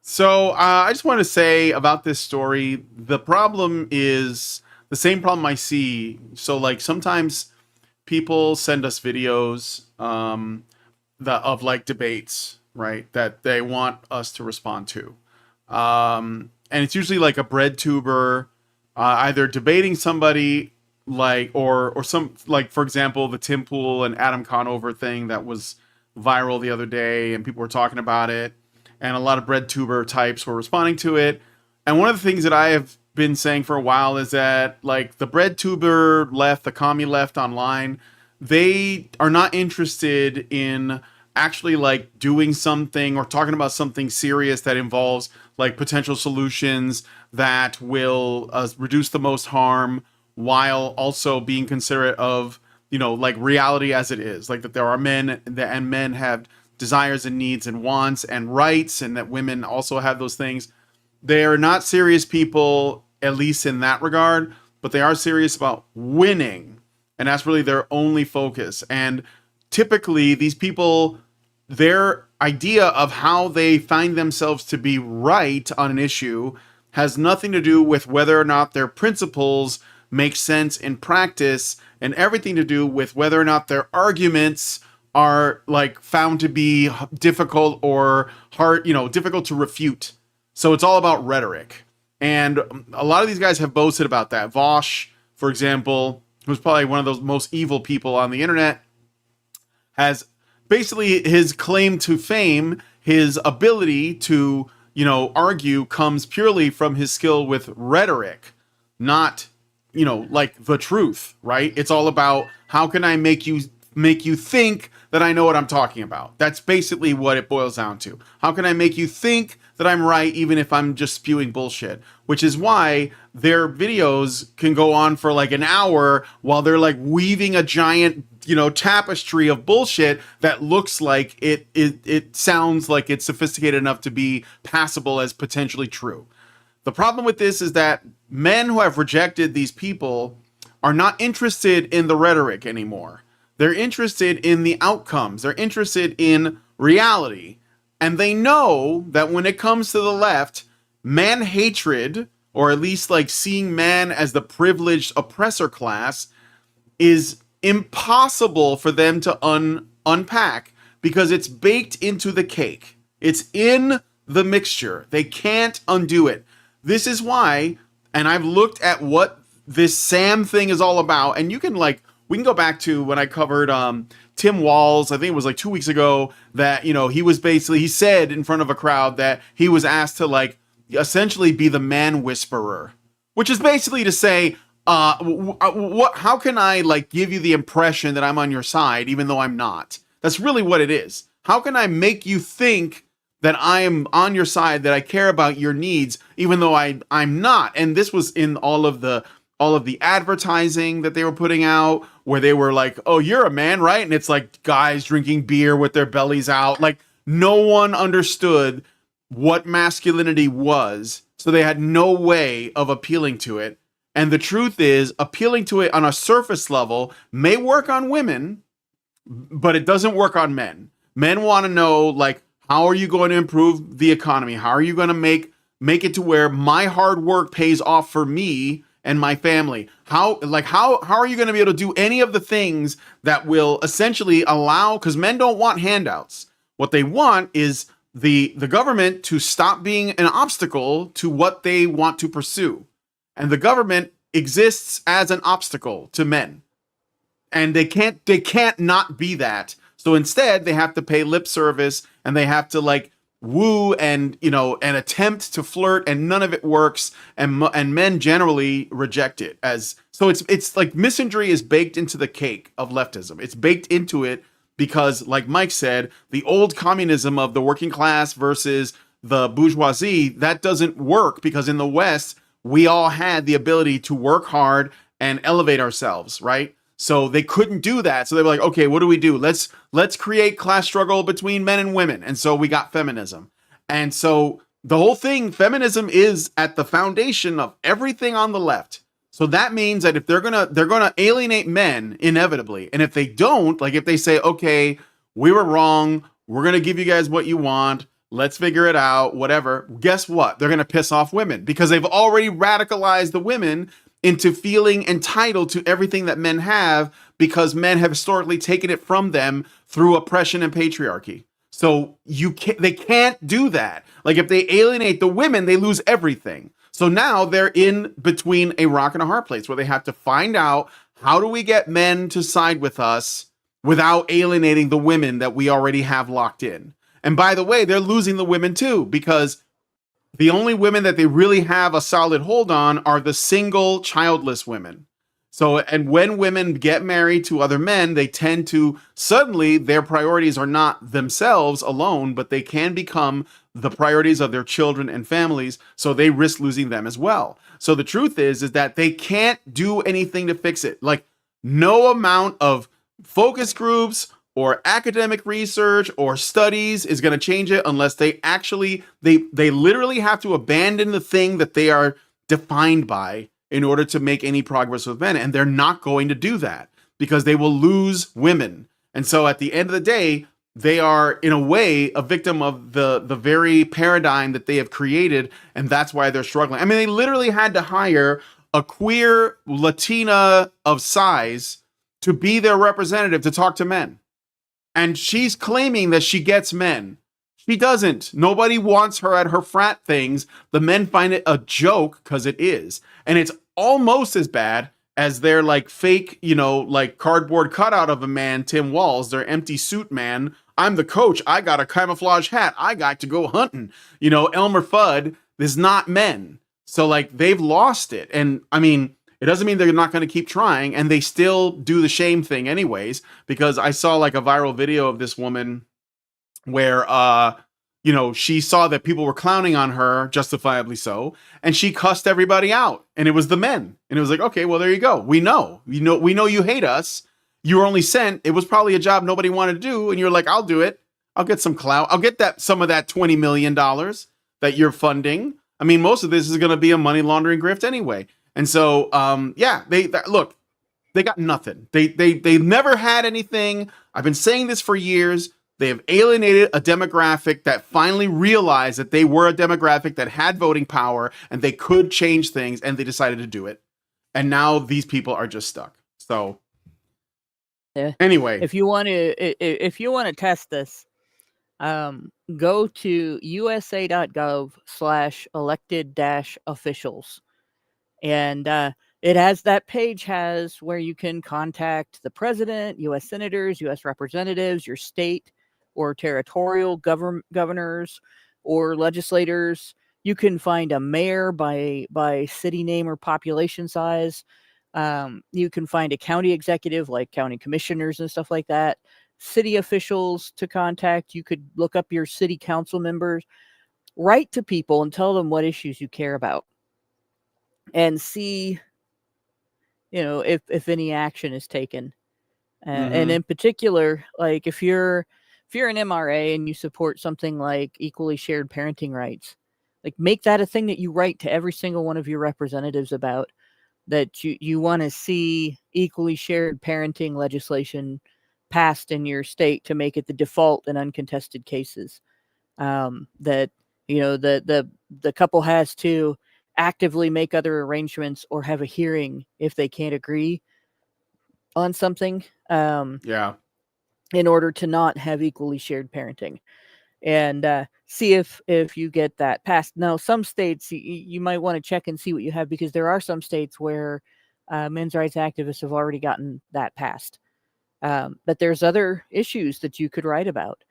So I just want to say about this story, the problem is the same problem I see. So like sometimes people send us videos of like debates, right, that they want us to respond to. And it's usually like a bread tuber, either debating somebody like, or some, like, for example, the Tim Pool and Adam Conover thing that was viral the other day and people were talking about it. And a lot of bread tuber types were responding to it. And one of the things that I have been saying for a while is that like the bread tuber left, the commie left online, they are not interested in actually like doing something or talking about something serious that involves like potential solutions that will reduce the most harm while also being considerate of, you know, like reality as it is, like that there are men and men have desires and needs and wants and rights, and that women also have those things. They are not serious people, at least in that regard, but they are serious about winning. And that's really their only focus. And typically these people their idea of how they find themselves to be right on an issue has nothing to do with whether or not their principles make sense in practice, and everything to do with whether or not their arguments are like found to be difficult or hard, difficult to refute. So it's all about rhetoric. And a lot of these guys have boasted about that. Vosh, for example, who's probably one of those most evil people on the internet, has basically his claim to fame, his ability to, argue comes purely from his skill with rhetoric, not, like the truth, right? It's all about how can I make you think that I know what I'm talking about. That's basically what it boils down to. How can I make you think that I'm right even if I'm just spewing bullshit? Which is why their videos can go on for like an hour while they're like weaving a giant, tapestry of bullshit that looks like it sounds like it's sophisticated enough to be passable as potentially true. The problem with this is that men who have rejected these people are not interested in the rhetoric anymore. They're interested in the outcomes. They're interested in reality. And they know that when it comes to the left, man hatred, or at least like seeing man as the privileged oppressor class, is impossible for them to unpack because it's baked into the cake. It's in the mixture. They can't undo it. This is why, and I've looked at what this Sam thing is all about, and we can go back to when I covered Tim Walz, I think it was like 2 weeks ago, that, he said in front of a crowd that he was asked to like essentially be the man whisperer, which is basically to say, how can I like give you the impression that I'm on your side even though I'm not? That's really what it is. How can I make you think that I am on your side, that I care about your needs even though I'm not? And this was in all of the advertising that they were putting out, where they were like, oh, you're a man, right? And it's like guys drinking beer with their bellies out. Like no one understood what masculinity was, so they had no way of appealing to it. And the truth is, appealing to it on a surface level may work on women, but it doesn't work on men. Men want to know, like, how are you going to improve the economy? How are you going to make it to where my hard work pays off for me and my family? How are you going to be able to do any of the things that will essentially allow, because men don't want handouts. What they want is the government to stop being an obstacle to what they want to pursue. And the government exists as an obstacle to men. And they can't not be that. So instead they have to pay lip service, and they have to like woo and attempt to flirt, and none of it works, and men generally reject it. It's like misandry is baked into the cake of leftism. It's baked into it because, like Mike said, the old communism of the working class versus the bourgeoisie, that doesn't work, because in the West we all had the ability to work hard and elevate ourselves, right? So they couldn't do that. So they were like, okay, what do we do? Let's create class struggle between men and women. And so we got feminism. And so the whole thing, feminism is at the foundation of everything on the left. So that means that if they're gonna alienate men inevitably, and if they don't, like if they say, okay, we were wrong, we're gonna give you guys what you want, let's figure it out, whatever. Guess what? They're gonna piss off women, because they've already radicalized the women into feeling entitled to everything that men have, because men have historically taken it from them through oppression and patriarchy. So they can't do that. Like if they alienate the women, they lose everything. So now they're in between a rock and a hard place, where they have to find out, how do we get men to side with us without alienating the women that we already have locked in? And by the way, they're losing the women too, because the only women that they really have a solid hold on are the single, childless women. So, and when women get married to other men, they tend to, suddenly their priorities are not themselves alone, but they can become the priorities of their children and families. So they risk losing them as well. So the truth is that they can't do anything to fix it. Like no amount of focus groups or academic research or studies is going to change it, unless they actually, they literally have to abandon the thing that they are defined by in order to make any progress with men. And they're not going to do that, because they will lose women. And so at the end of the day, they are in a way a victim of the very paradigm that they have created, and that's why they're struggling. I mean, they literally had to hire a queer Latina of size to be their representative to talk to men. And she's claiming that she gets men. She doesn't. Nobody wants her at her frat things. The men find it a joke because it is. And it's almost as bad as their like fake, like cardboard cutout of a man, Tim Walz, their empty suit man. I'm the coach. I got a camouflage hat. I got to go hunting. Elmer Fudd is not men. So like they've lost it. And I mean, it doesn't mean they're not going to keep trying, and they still do the shame thing anyways, because I saw like a viral video of this woman where she saw that people were clowning on her, justifiably so, and she cussed everybody out, and it was the men. And it was like, okay, well, there you go. We know you hate us. You were only sent. It was probably a job nobody wanted to do, and you're like, I'll do it. I'll get some clout. I'll get some of that $20 million that you're funding. I mean, most of this is going to be a money laundering grift anyway. And so, look, they got nothing. They never had anything. I've been saying this for years. They have alienated a demographic that finally realized that they were a demographic that had voting power and they could change things, and they decided to do it. And now these people are just stuck. So, anyway, if you want to test this, go to usa.gov/elected-officials. And that page has where you can contact the president, U.S. senators, U.S. representatives, your state or territorial governors or legislators. You can find a mayor by city name or population size. You can find a county executive like county commissioners and stuff like that. City officials to contact. You could look up your city council members. Write to people and tell them what issues you care about, and see, if any action is taken. And in particular, like if you're an MRA and you support something like equally shared parenting rights, like make that a thing that you write to every single one of your representatives about, that you want to see equally shared parenting legislation passed in your state to make it the default in uncontested cases. That the couple has to actively make other arrangements or have a hearing if they can't agree on something. In order to not have equally shared parenting, and see if you get that passed. Now, some states you might want to check and see what you have, because there are some states where men's rights activists have already gotten that passed. But there's other issues that you could write about.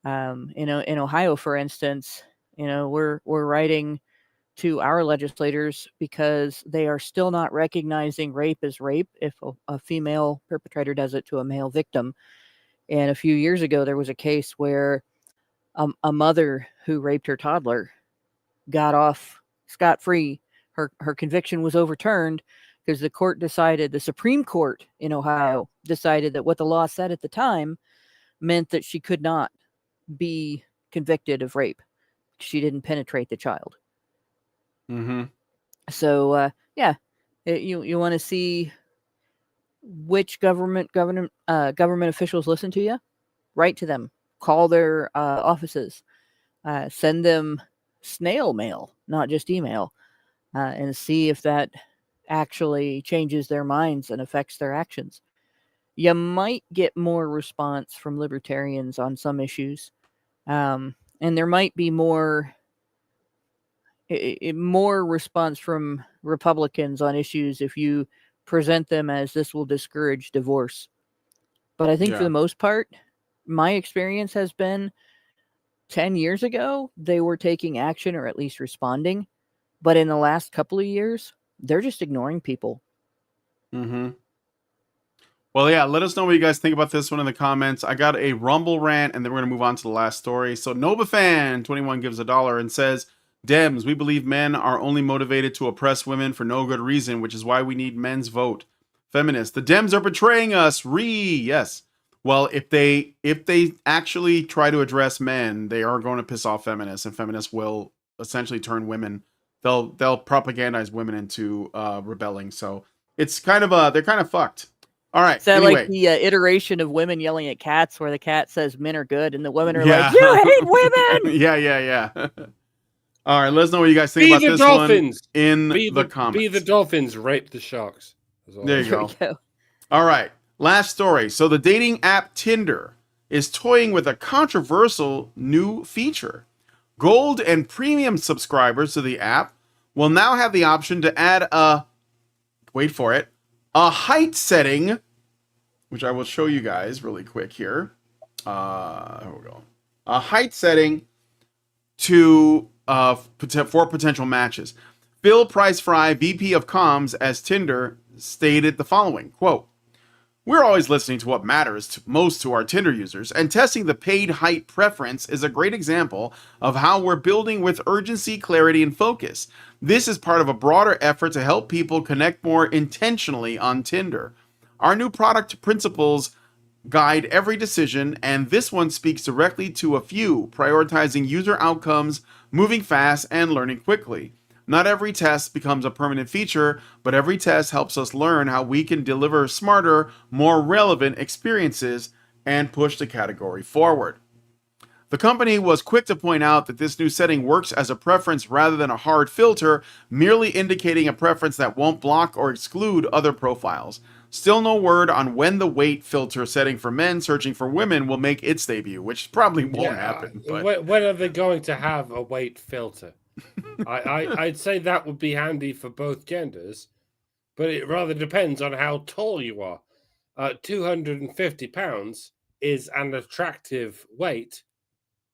In Ohio, for instance, we're writing to our legislators because they are still not recognizing rape as rape if a female perpetrator does it to a male victim. And a few years ago, there was a case where a mother who raped her toddler got off scot-free. Her conviction was overturned because the Supreme Court in Ohio decided that what the law said at the time meant that she could not be convicted of rape. She didn't penetrate the child. So, you want to see which government officials listen to you? Write to them. Call their offices. Send them snail mail, not just email, and see if that actually changes their minds and affects their actions. You might get more response from libertarians on some issues, and there might be more response from Republicans on issues if you present them as this will discourage divorce. But I think for the most part, my experience has been 10 years ago, they were taking action or at least responding. But in the last couple of years, they're just ignoring people. Well, yeah, let us know what you guys think about this one in the comments. I got a Rumble rant, and then we're going to move on to the last story. So NovaFan21 gives $1 and says, Dems, we believe men are only motivated to oppress women for no good reason, which is why we need men's vote. Feminists, the Dems are betraying us. Yes. Well, if they actually try to address men, they are going to piss off feminists, and feminists will essentially turn women. They'll propagandize women into rebelling. So it's kind of they're kind of fucked. All right. Is that like Anyway, the iteration of women yelling at cats where the cat says men are good and the women are yeah. like, you hate women? yeah. All right. Let us know what you guys think Be about the this dolphins. one in Be the the comments. dolphins. Rape the sharks. That's all There I you say. There we go. go. All right. Last story. So the dating app Tinder is toying with a controversial new feature. Gold and premium subscribers to the app will now have the option to add wait for it, a height setting, which I will show you guys really quick here. Here we go. A height setting to for potential matches. Phil Price Fry, VP of Comms as Tinder, stated the following quote: "We're always listening to what matters most to our Tinder users, and testing the paid height preference is a great example of how we're building with urgency, clarity, and focus. This is part of a broader effort to help people connect more intentionally on Tinder. Our new product principles guide every decision, and this one speaks directly to a few, prioritizing user outcomes, moving fast, and learning quickly. Not every test becomes a permanent feature, but every test helps us learn how we can deliver smarter, more relevant experiences and push the category forward." The company was quick to point out that this new setting works as a preference rather than a hard filter, merely indicating a preference that won't block or exclude other profiles. Still no word on when the weight filter setting for men searching for women will make its debut, which probably won't happen. But When are they going to have a weight filter? I'd say that would be handy for both genders, but it rather depends on how tall you are. 250 pounds is an attractive weight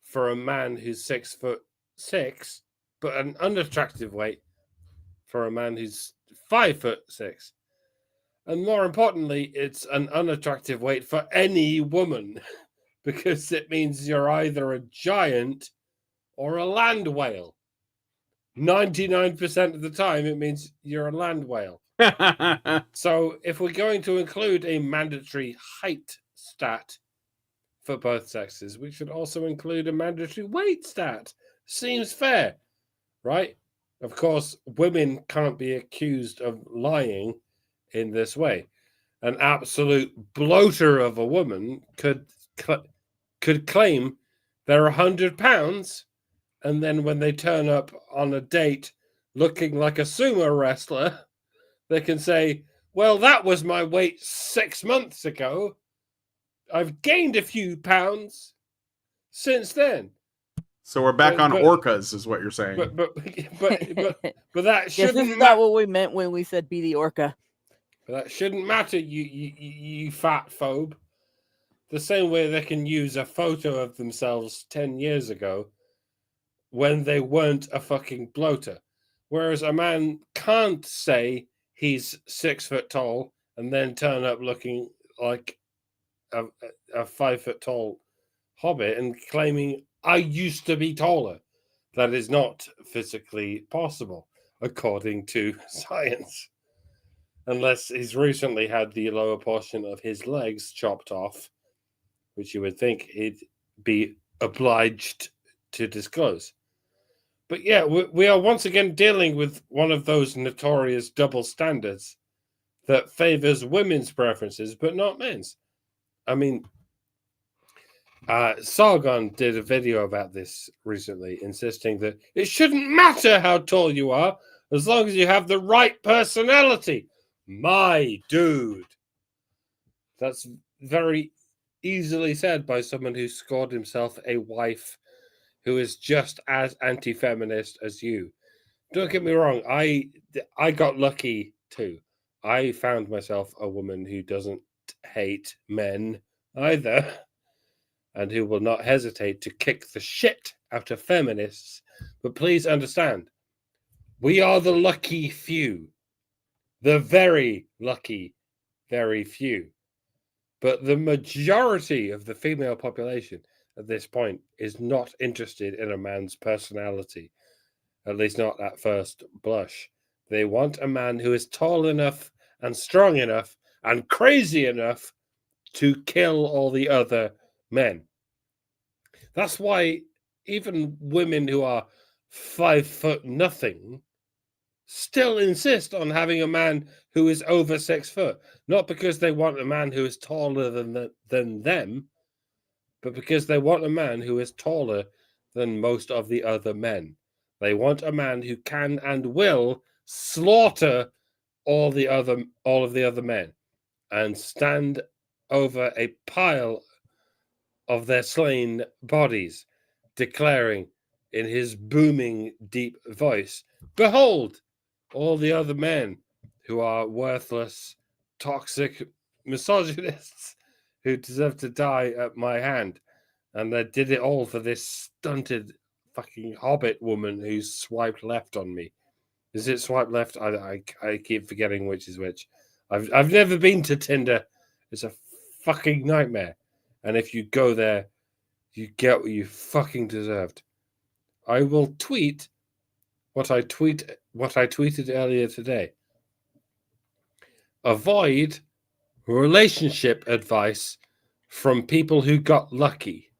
for a man who's 6'6", but an unattractive weight for a man who's 5'6". And more importantly, it's an unattractive weight for any woman because it means you're either a giant or a land whale. 99% of the time, it means you're a land whale. So if we're going to include a mandatory height stat for both sexes, we should also include a mandatory weight stat. Seems fair, right? Of course, women can't be accused of lying in this way. An absolute bloater of a woman could claim they're 100 pounds, and then when they turn up on a date looking like a sumo wrestler, they can say, well, that was my weight 6 months ago. I've gained a few pounds since then. So we're back on orcas, is what you're saying. But that shouldn't. Yes, this is not what we meant when we said be the orca. That shouldn't matter, you fat phobe. The same way they can use a photo of themselves 10 years ago when they weren't a fucking bloater. Whereas a man can't say he's 6 foot tall and then turn up looking like a 5 foot tall hobbit and claiming, I used to be taller. That is not physically possible, according to science. Unless he's recently had the lower portion of his legs chopped off, which you would think he'd be obliged to disclose. But yeah, we are once again dealing with one of those notorious double standards that favors women's preferences, but not men's. I mean, Sargon did a video about this recently, insisting that it shouldn't matter how tall you are, as long as you have the right personality. My dude. That's very easily said by someone who scored himself a wife who is just as anti-feminist as you. Don't get me wrong, I got lucky too. I found myself a woman who doesn't hate men either, and who will not hesitate to kick the shit out of feminists. But please understand, we are the lucky few. The very lucky, very few. But the majority of the female population at this point is not interested in a man's personality, at least not at first blush. They want a man who is tall enough and strong enough and crazy enough to kill all the other men. That's why even women who are 5 foot nothing still insist on having a man who is over 6 foot, not because they want a man who is taller than them, but because they want a man who is taller than most of the other men. They want a man who can and will slaughter all of the other men and stand over a pile of their slain bodies, declaring in his booming, deep voice, "Behold, all the other men who are worthless, toxic misogynists who deserve to die at my hand. And they did it all for this stunted fucking hobbit woman who swiped left on me." Is it swipe left? I keep forgetting which is which. I've never been to Tinder. It's a fucking nightmare. And if you go there, you get what you fucking deserved. I will tweet what I tweeted earlier today. Avoid relationship advice from people who got lucky.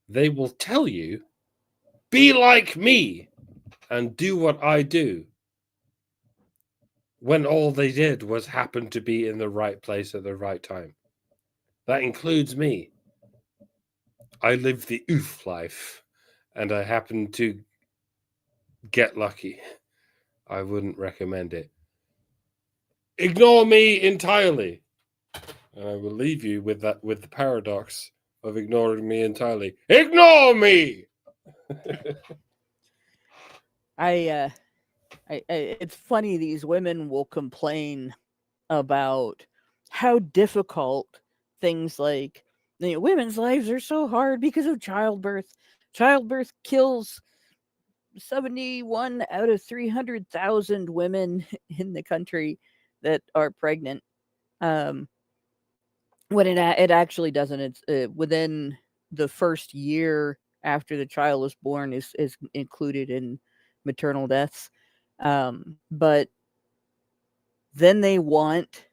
They will tell you, be like me and do what I do, when all they did was happen to be in the right place at the right time. That includes me. I live the oof life, and I happen to get lucky. I wouldn't recommend it. Ignore me entirely. And I will leave you with the paradox of ignoring me entirely. Ignore me! It's funny, these women will complain about how difficult things like, women's lives are so hard because of childbirth. Childbirth kills 71 out of 300,000 women in the country that are pregnant. When it actually doesn't. It's within the first year after the child is born is included in maternal deaths. But then they want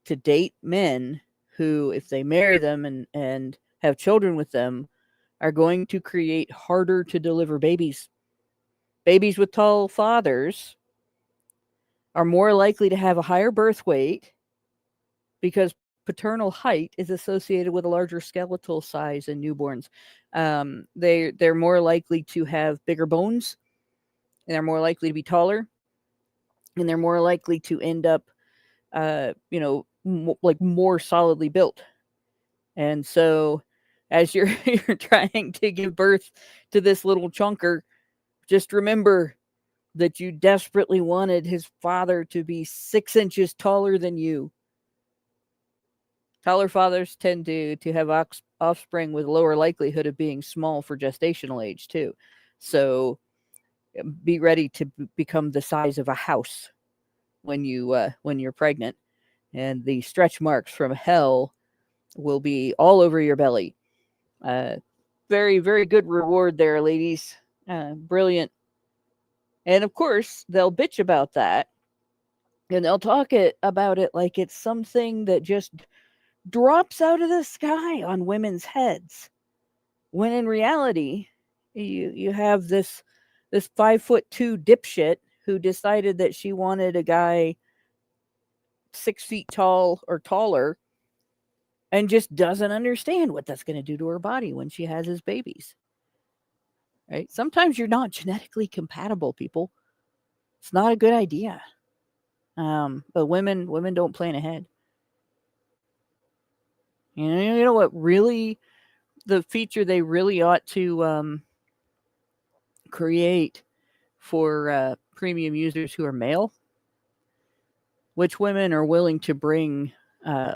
to date men who, if they marry them and have children with them, are going to create harder to deliver babies. Babies with tall fathers are more likely to have a higher birth weight because paternal height is associated with a larger skeletal size in newborns. They're more likely to have bigger bones, and they're more likely to be taller, and they're more likely to end up, like more solidly built. And so, as you're trying to give birth to this little chunker, just remember that you desperately wanted his father to be 6 inches taller than you. Taller fathers tend to have offspring with lower likelihood of being small for gestational age too. So be ready to become the size of a house when you're pregnant, and the stretch marks from hell will be all over your belly. Very, very good reward there, ladies. Brilliant. And of course, they'll bitch about that, and they'll talk about it like it's something that just drops out of the sky on women's heads, when in reality, you have this 5'2" dipshit who decided that she wanted a guy 6 feet tall or taller, and just doesn't understand what that's going to do to her body when she has his babies. Right? Sometimes you're not genetically compatible, people. It's not a good idea. But women don't plan ahead. You know what really, the feature they really ought to create for premium users who are male? Which women are willing to bring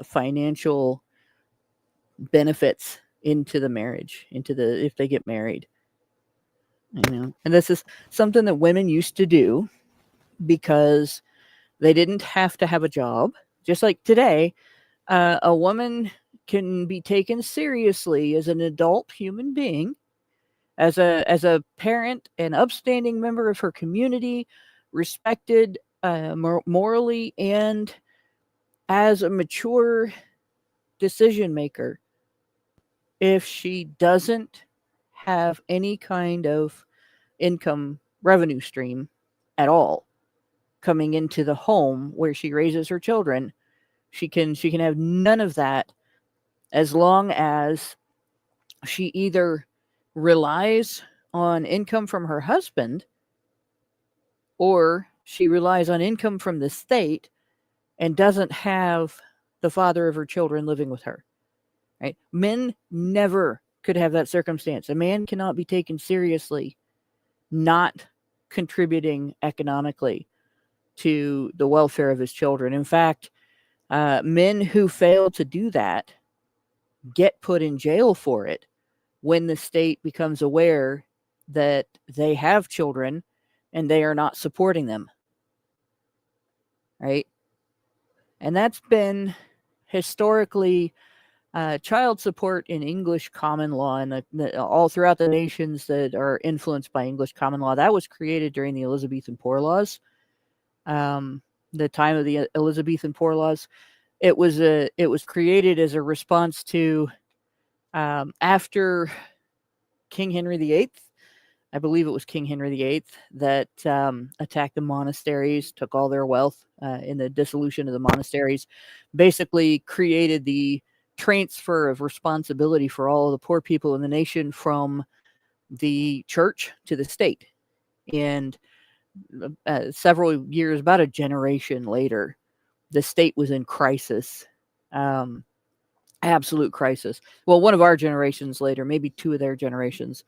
financial benefits into the marriage, if they get married? And this is something that women used to do because they didn't have to have a job. Just like today, a woman can be taken seriously as an adult human being, as a parent, an upstanding member of her community, respected morally, and as a mature decision maker, if she doesn't have any kind of income revenue stream at all coming into the home where she raises her children. She can have none of that as long as she either relies on income from her husband or she relies on income from the state and doesn't have the father of her children living with her. Right? Men never could have that circumstance. A man cannot be taken seriously not contributing economically to the welfare of his children. In fact, men who fail to do that get put in jail for it when the state becomes aware that they have children and they are not supporting them. Right? And that's been historically child support in English common law and all throughout the nations that are influenced by English common law. That was created during the Elizabethan Poor Laws. The time of the Elizabethan Poor Laws. It was created as a response to after King Henry VIII. I believe it was King Henry VIII that attacked the monasteries, took all their wealth in the dissolution of the monasteries, basically created the transfer of responsibility for all of the poor people in the nation from the church to the state. And several years, about a generation later, the state was in crisis, absolute crisis. Well, one of our generations later, maybe two of their generations,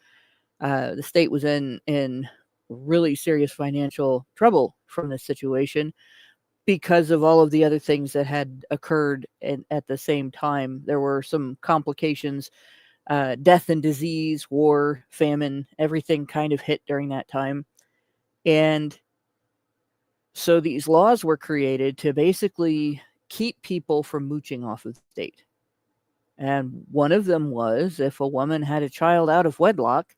the state was in really serious financial trouble from this situation because of all of the other things that had occurred at the same time. There were some complications, death and disease, war, famine, everything kind of hit during that time. And so these laws were created to basically keep people from mooching off of the state. And one of them was if a woman had a child out of wedlock,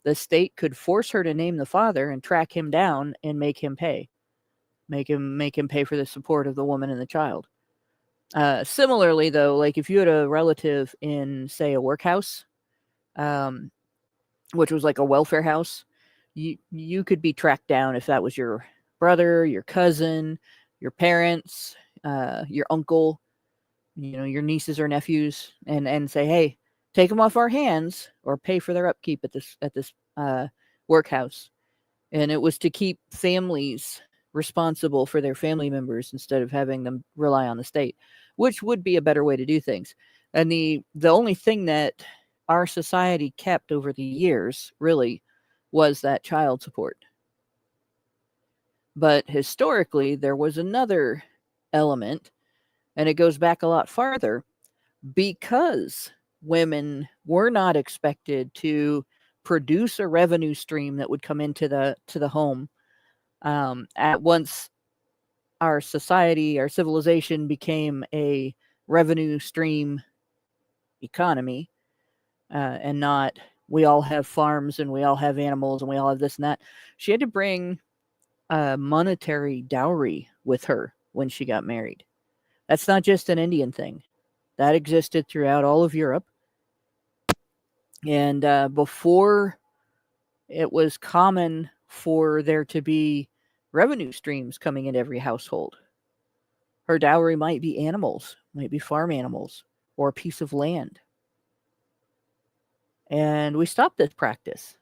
the state could force her to name the father and track him down and make him pay. Make him pay for the support of the woman and the child. Similarly, though, like if you had a relative in, say, a workhouse, which was like a welfare house, you could be tracked down if that was your brother, your cousin, your parents, your uncle, your nieces or nephews, and say, hey, take them off our hands or pay for their upkeep at this workhouse. And it was to keep families responsible for their family members instead of having them rely on the state, which would be a better way to do things. And the only thing that our society kept over the years really was that child support. But historically, there was another element, and it goes back a lot farther, because women were not expected to produce a revenue stream that would come into the home. At once our society, our civilization became a revenue stream economy, and not we all have farms and we all have animals and we all have this and that. She had to bring a monetary dowry with her when she got married. That's not just an Indian thing. That existed throughout all of Europe. And before it was common for there to be revenue streams coming into every household. Her dowry might be animals, might be farm animals, or a piece of land. And we stopped this practice.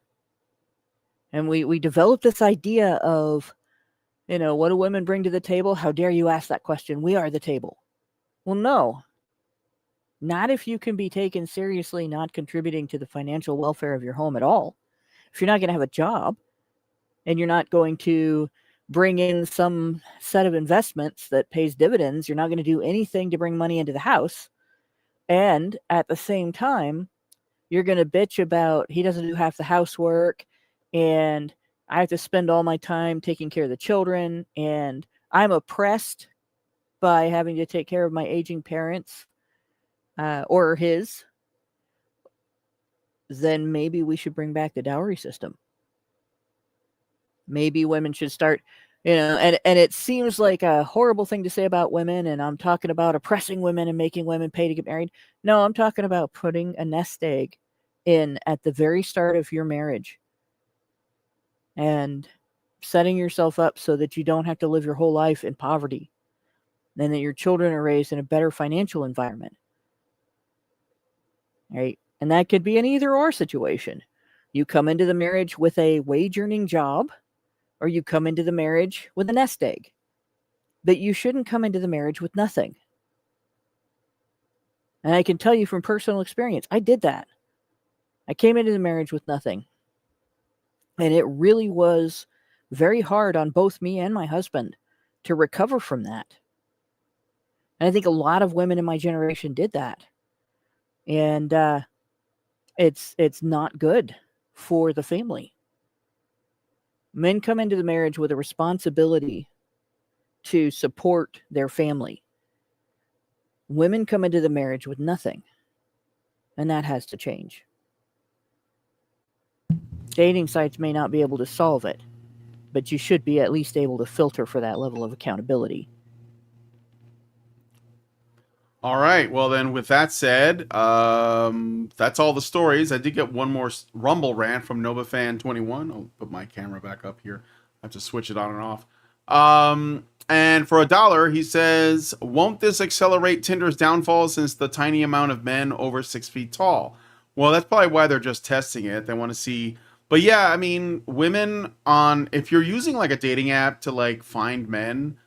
And we developed this idea of, what do women bring to the table? How dare you ask that question? We are the table. Well, no. Not if you can be taken seriously, not contributing to the financial welfare of your home at all. If you're not going to have a job and you're not going to bring in some set of investments that pays dividends, you're not going to do anything to bring money into the house. And at the same time, you're going to bitch about he doesn't do half the housework and I have to spend all my time taking care of the children and I'm oppressed by having to take care of my aging parents or his. Then maybe we should bring back the dowry system. Maybe women should start, and it seems like a horrible thing to say about women, and I'm talking about oppressing women and making women pay to get married. No, I'm talking about putting a nest egg in at the very start of your marriage. And setting yourself up so that you don't have to live your whole life in poverty, and that your children are raised in a better financial environment. Right? And that could be an either or situation. You come into the marriage with a wage earning job, or you come into the marriage with a nest egg. But you shouldn't come into the marriage with nothing. And I can tell you from personal experience, I did that. I came into the marriage with nothing. And it really was very hard on both me and my husband to recover from that. And I think a lot of women in my generation did that. And it's not good for the family. Men come into the marriage with a responsibility to support their family. Women come into the marriage with nothing. And that has to change. Dating sites may not be able to solve it, but you should be at least able to filter for that level of accountability. All right. Well, then, with that said, that's all the stories. I did get one more Rumble rant from NovaFan21. I'll put my camera back up here. I have to switch it on and off. And for $1, he says, won't this accelerate Tinder's downfall since the tiny amount of men over 6 feet tall? Well, that's probably why they're just testing it. They want to see. But yeah, I mean, women if you're using like a dating app to like find men,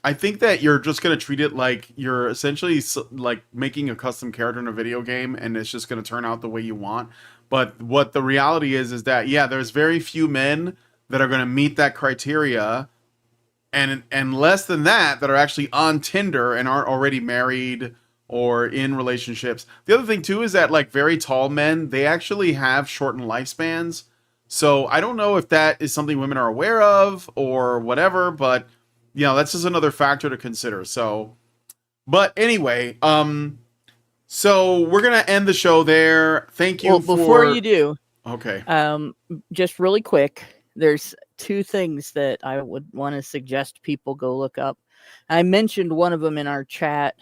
I think that you're just going to treat it like you're essentially like making a custom character in a video game, and it's just going to turn out the way you want. But what the reality is that, yeah, there's very few men that are going to meet that criteria, and less than that are actually on Tinder and aren't already married or in relationships. The other thing too is that like very tall men, they actually have shortened lifespans. So I don't know if that is something women are aware of or whatever, but you know, that's just another factor to consider. So, but anyway, so we're going to end the show there. Thank you before you do. Okay. Just really quick, there's 2 things that I would want to suggest people go look up. I mentioned one of them in our chat.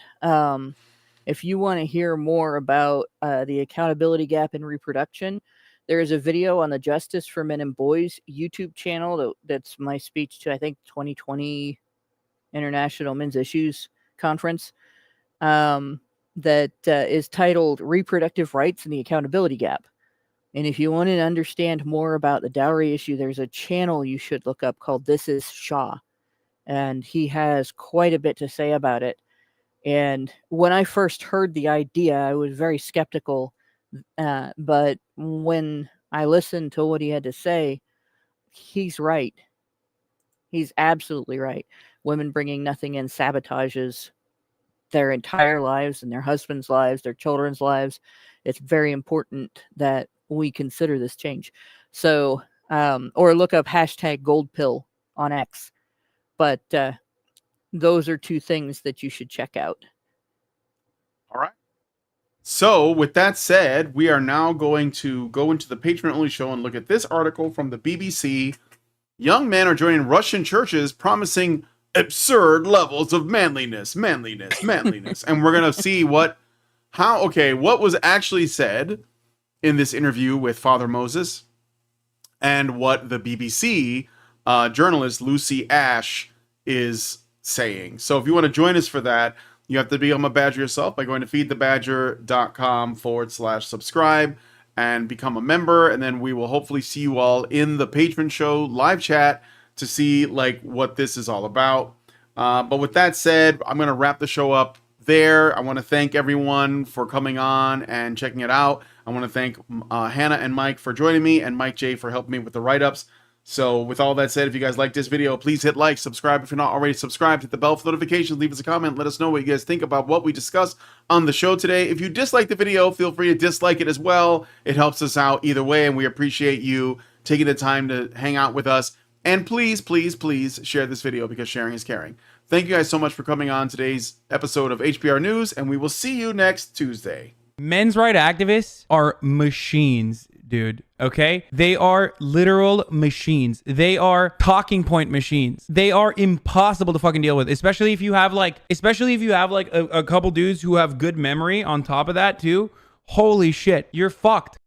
If you want to hear more about the accountability gap in reproduction, there is a video on the Justice for Men and Boys YouTube channel. That's my speech to, I think, 2020 International Men's Issues Conference. That is titled Reproductive Rights and the Accountability Gap. And if you want to understand more about the dowry issue, there's a channel you should look up called This Is Shaw. And he has quite a bit to say about it. And when I first heard the idea, I was very skeptical. But when I listened to what he had to say, he's right. He's absolutely right. Women bringing nothing in sabotages their entire lives and their husbands' lives, their children's lives. It's very important that we consider this change. So, or look up #GoldPill on X. But those are 2 things that you should check out. All right. So with that said, we are now going to go into the Patreon-only show and look at this article from the BBC. Young men are joining Russian churches promising absurd levels of manliness. And we're going to see what was actually said in this interview with Father Moses and what the BBC journalist Lucy Ash is saying. So if you want to join us for that, you have to become a badger yourself by going to feedthebadger.com/subscribe and become a member. And then we will hopefully see you all in the patron show live chat to see like what this is all about. But with that said, I'm going to wrap the show up there. I want to thank everyone for coming on and checking it out. I want to thank Hannah and Mike for joining me, and Mike J for helping me with the write-ups. So with all that said, if you guys like this video, please hit like, subscribe if you're not already subscribed, hit the bell for notifications, leave us a comment, let us know what you guys think about what we discussed on the show today. If you dislike the video, feel free to dislike it as well. It helps us out either way, and we appreciate you taking the time to hang out with us. And please, please, please share this video because sharing is caring. Thank you guys so much for coming on today's episode of HBR News, and we will see you next Tuesday. Men's rights activists are machines, dude. Okay? They are literal machines. They are talking point machines. They are impossible to fucking deal with, especially if you have like a couple dudes who have good memory on top of that too. Holy shit, you're fucked.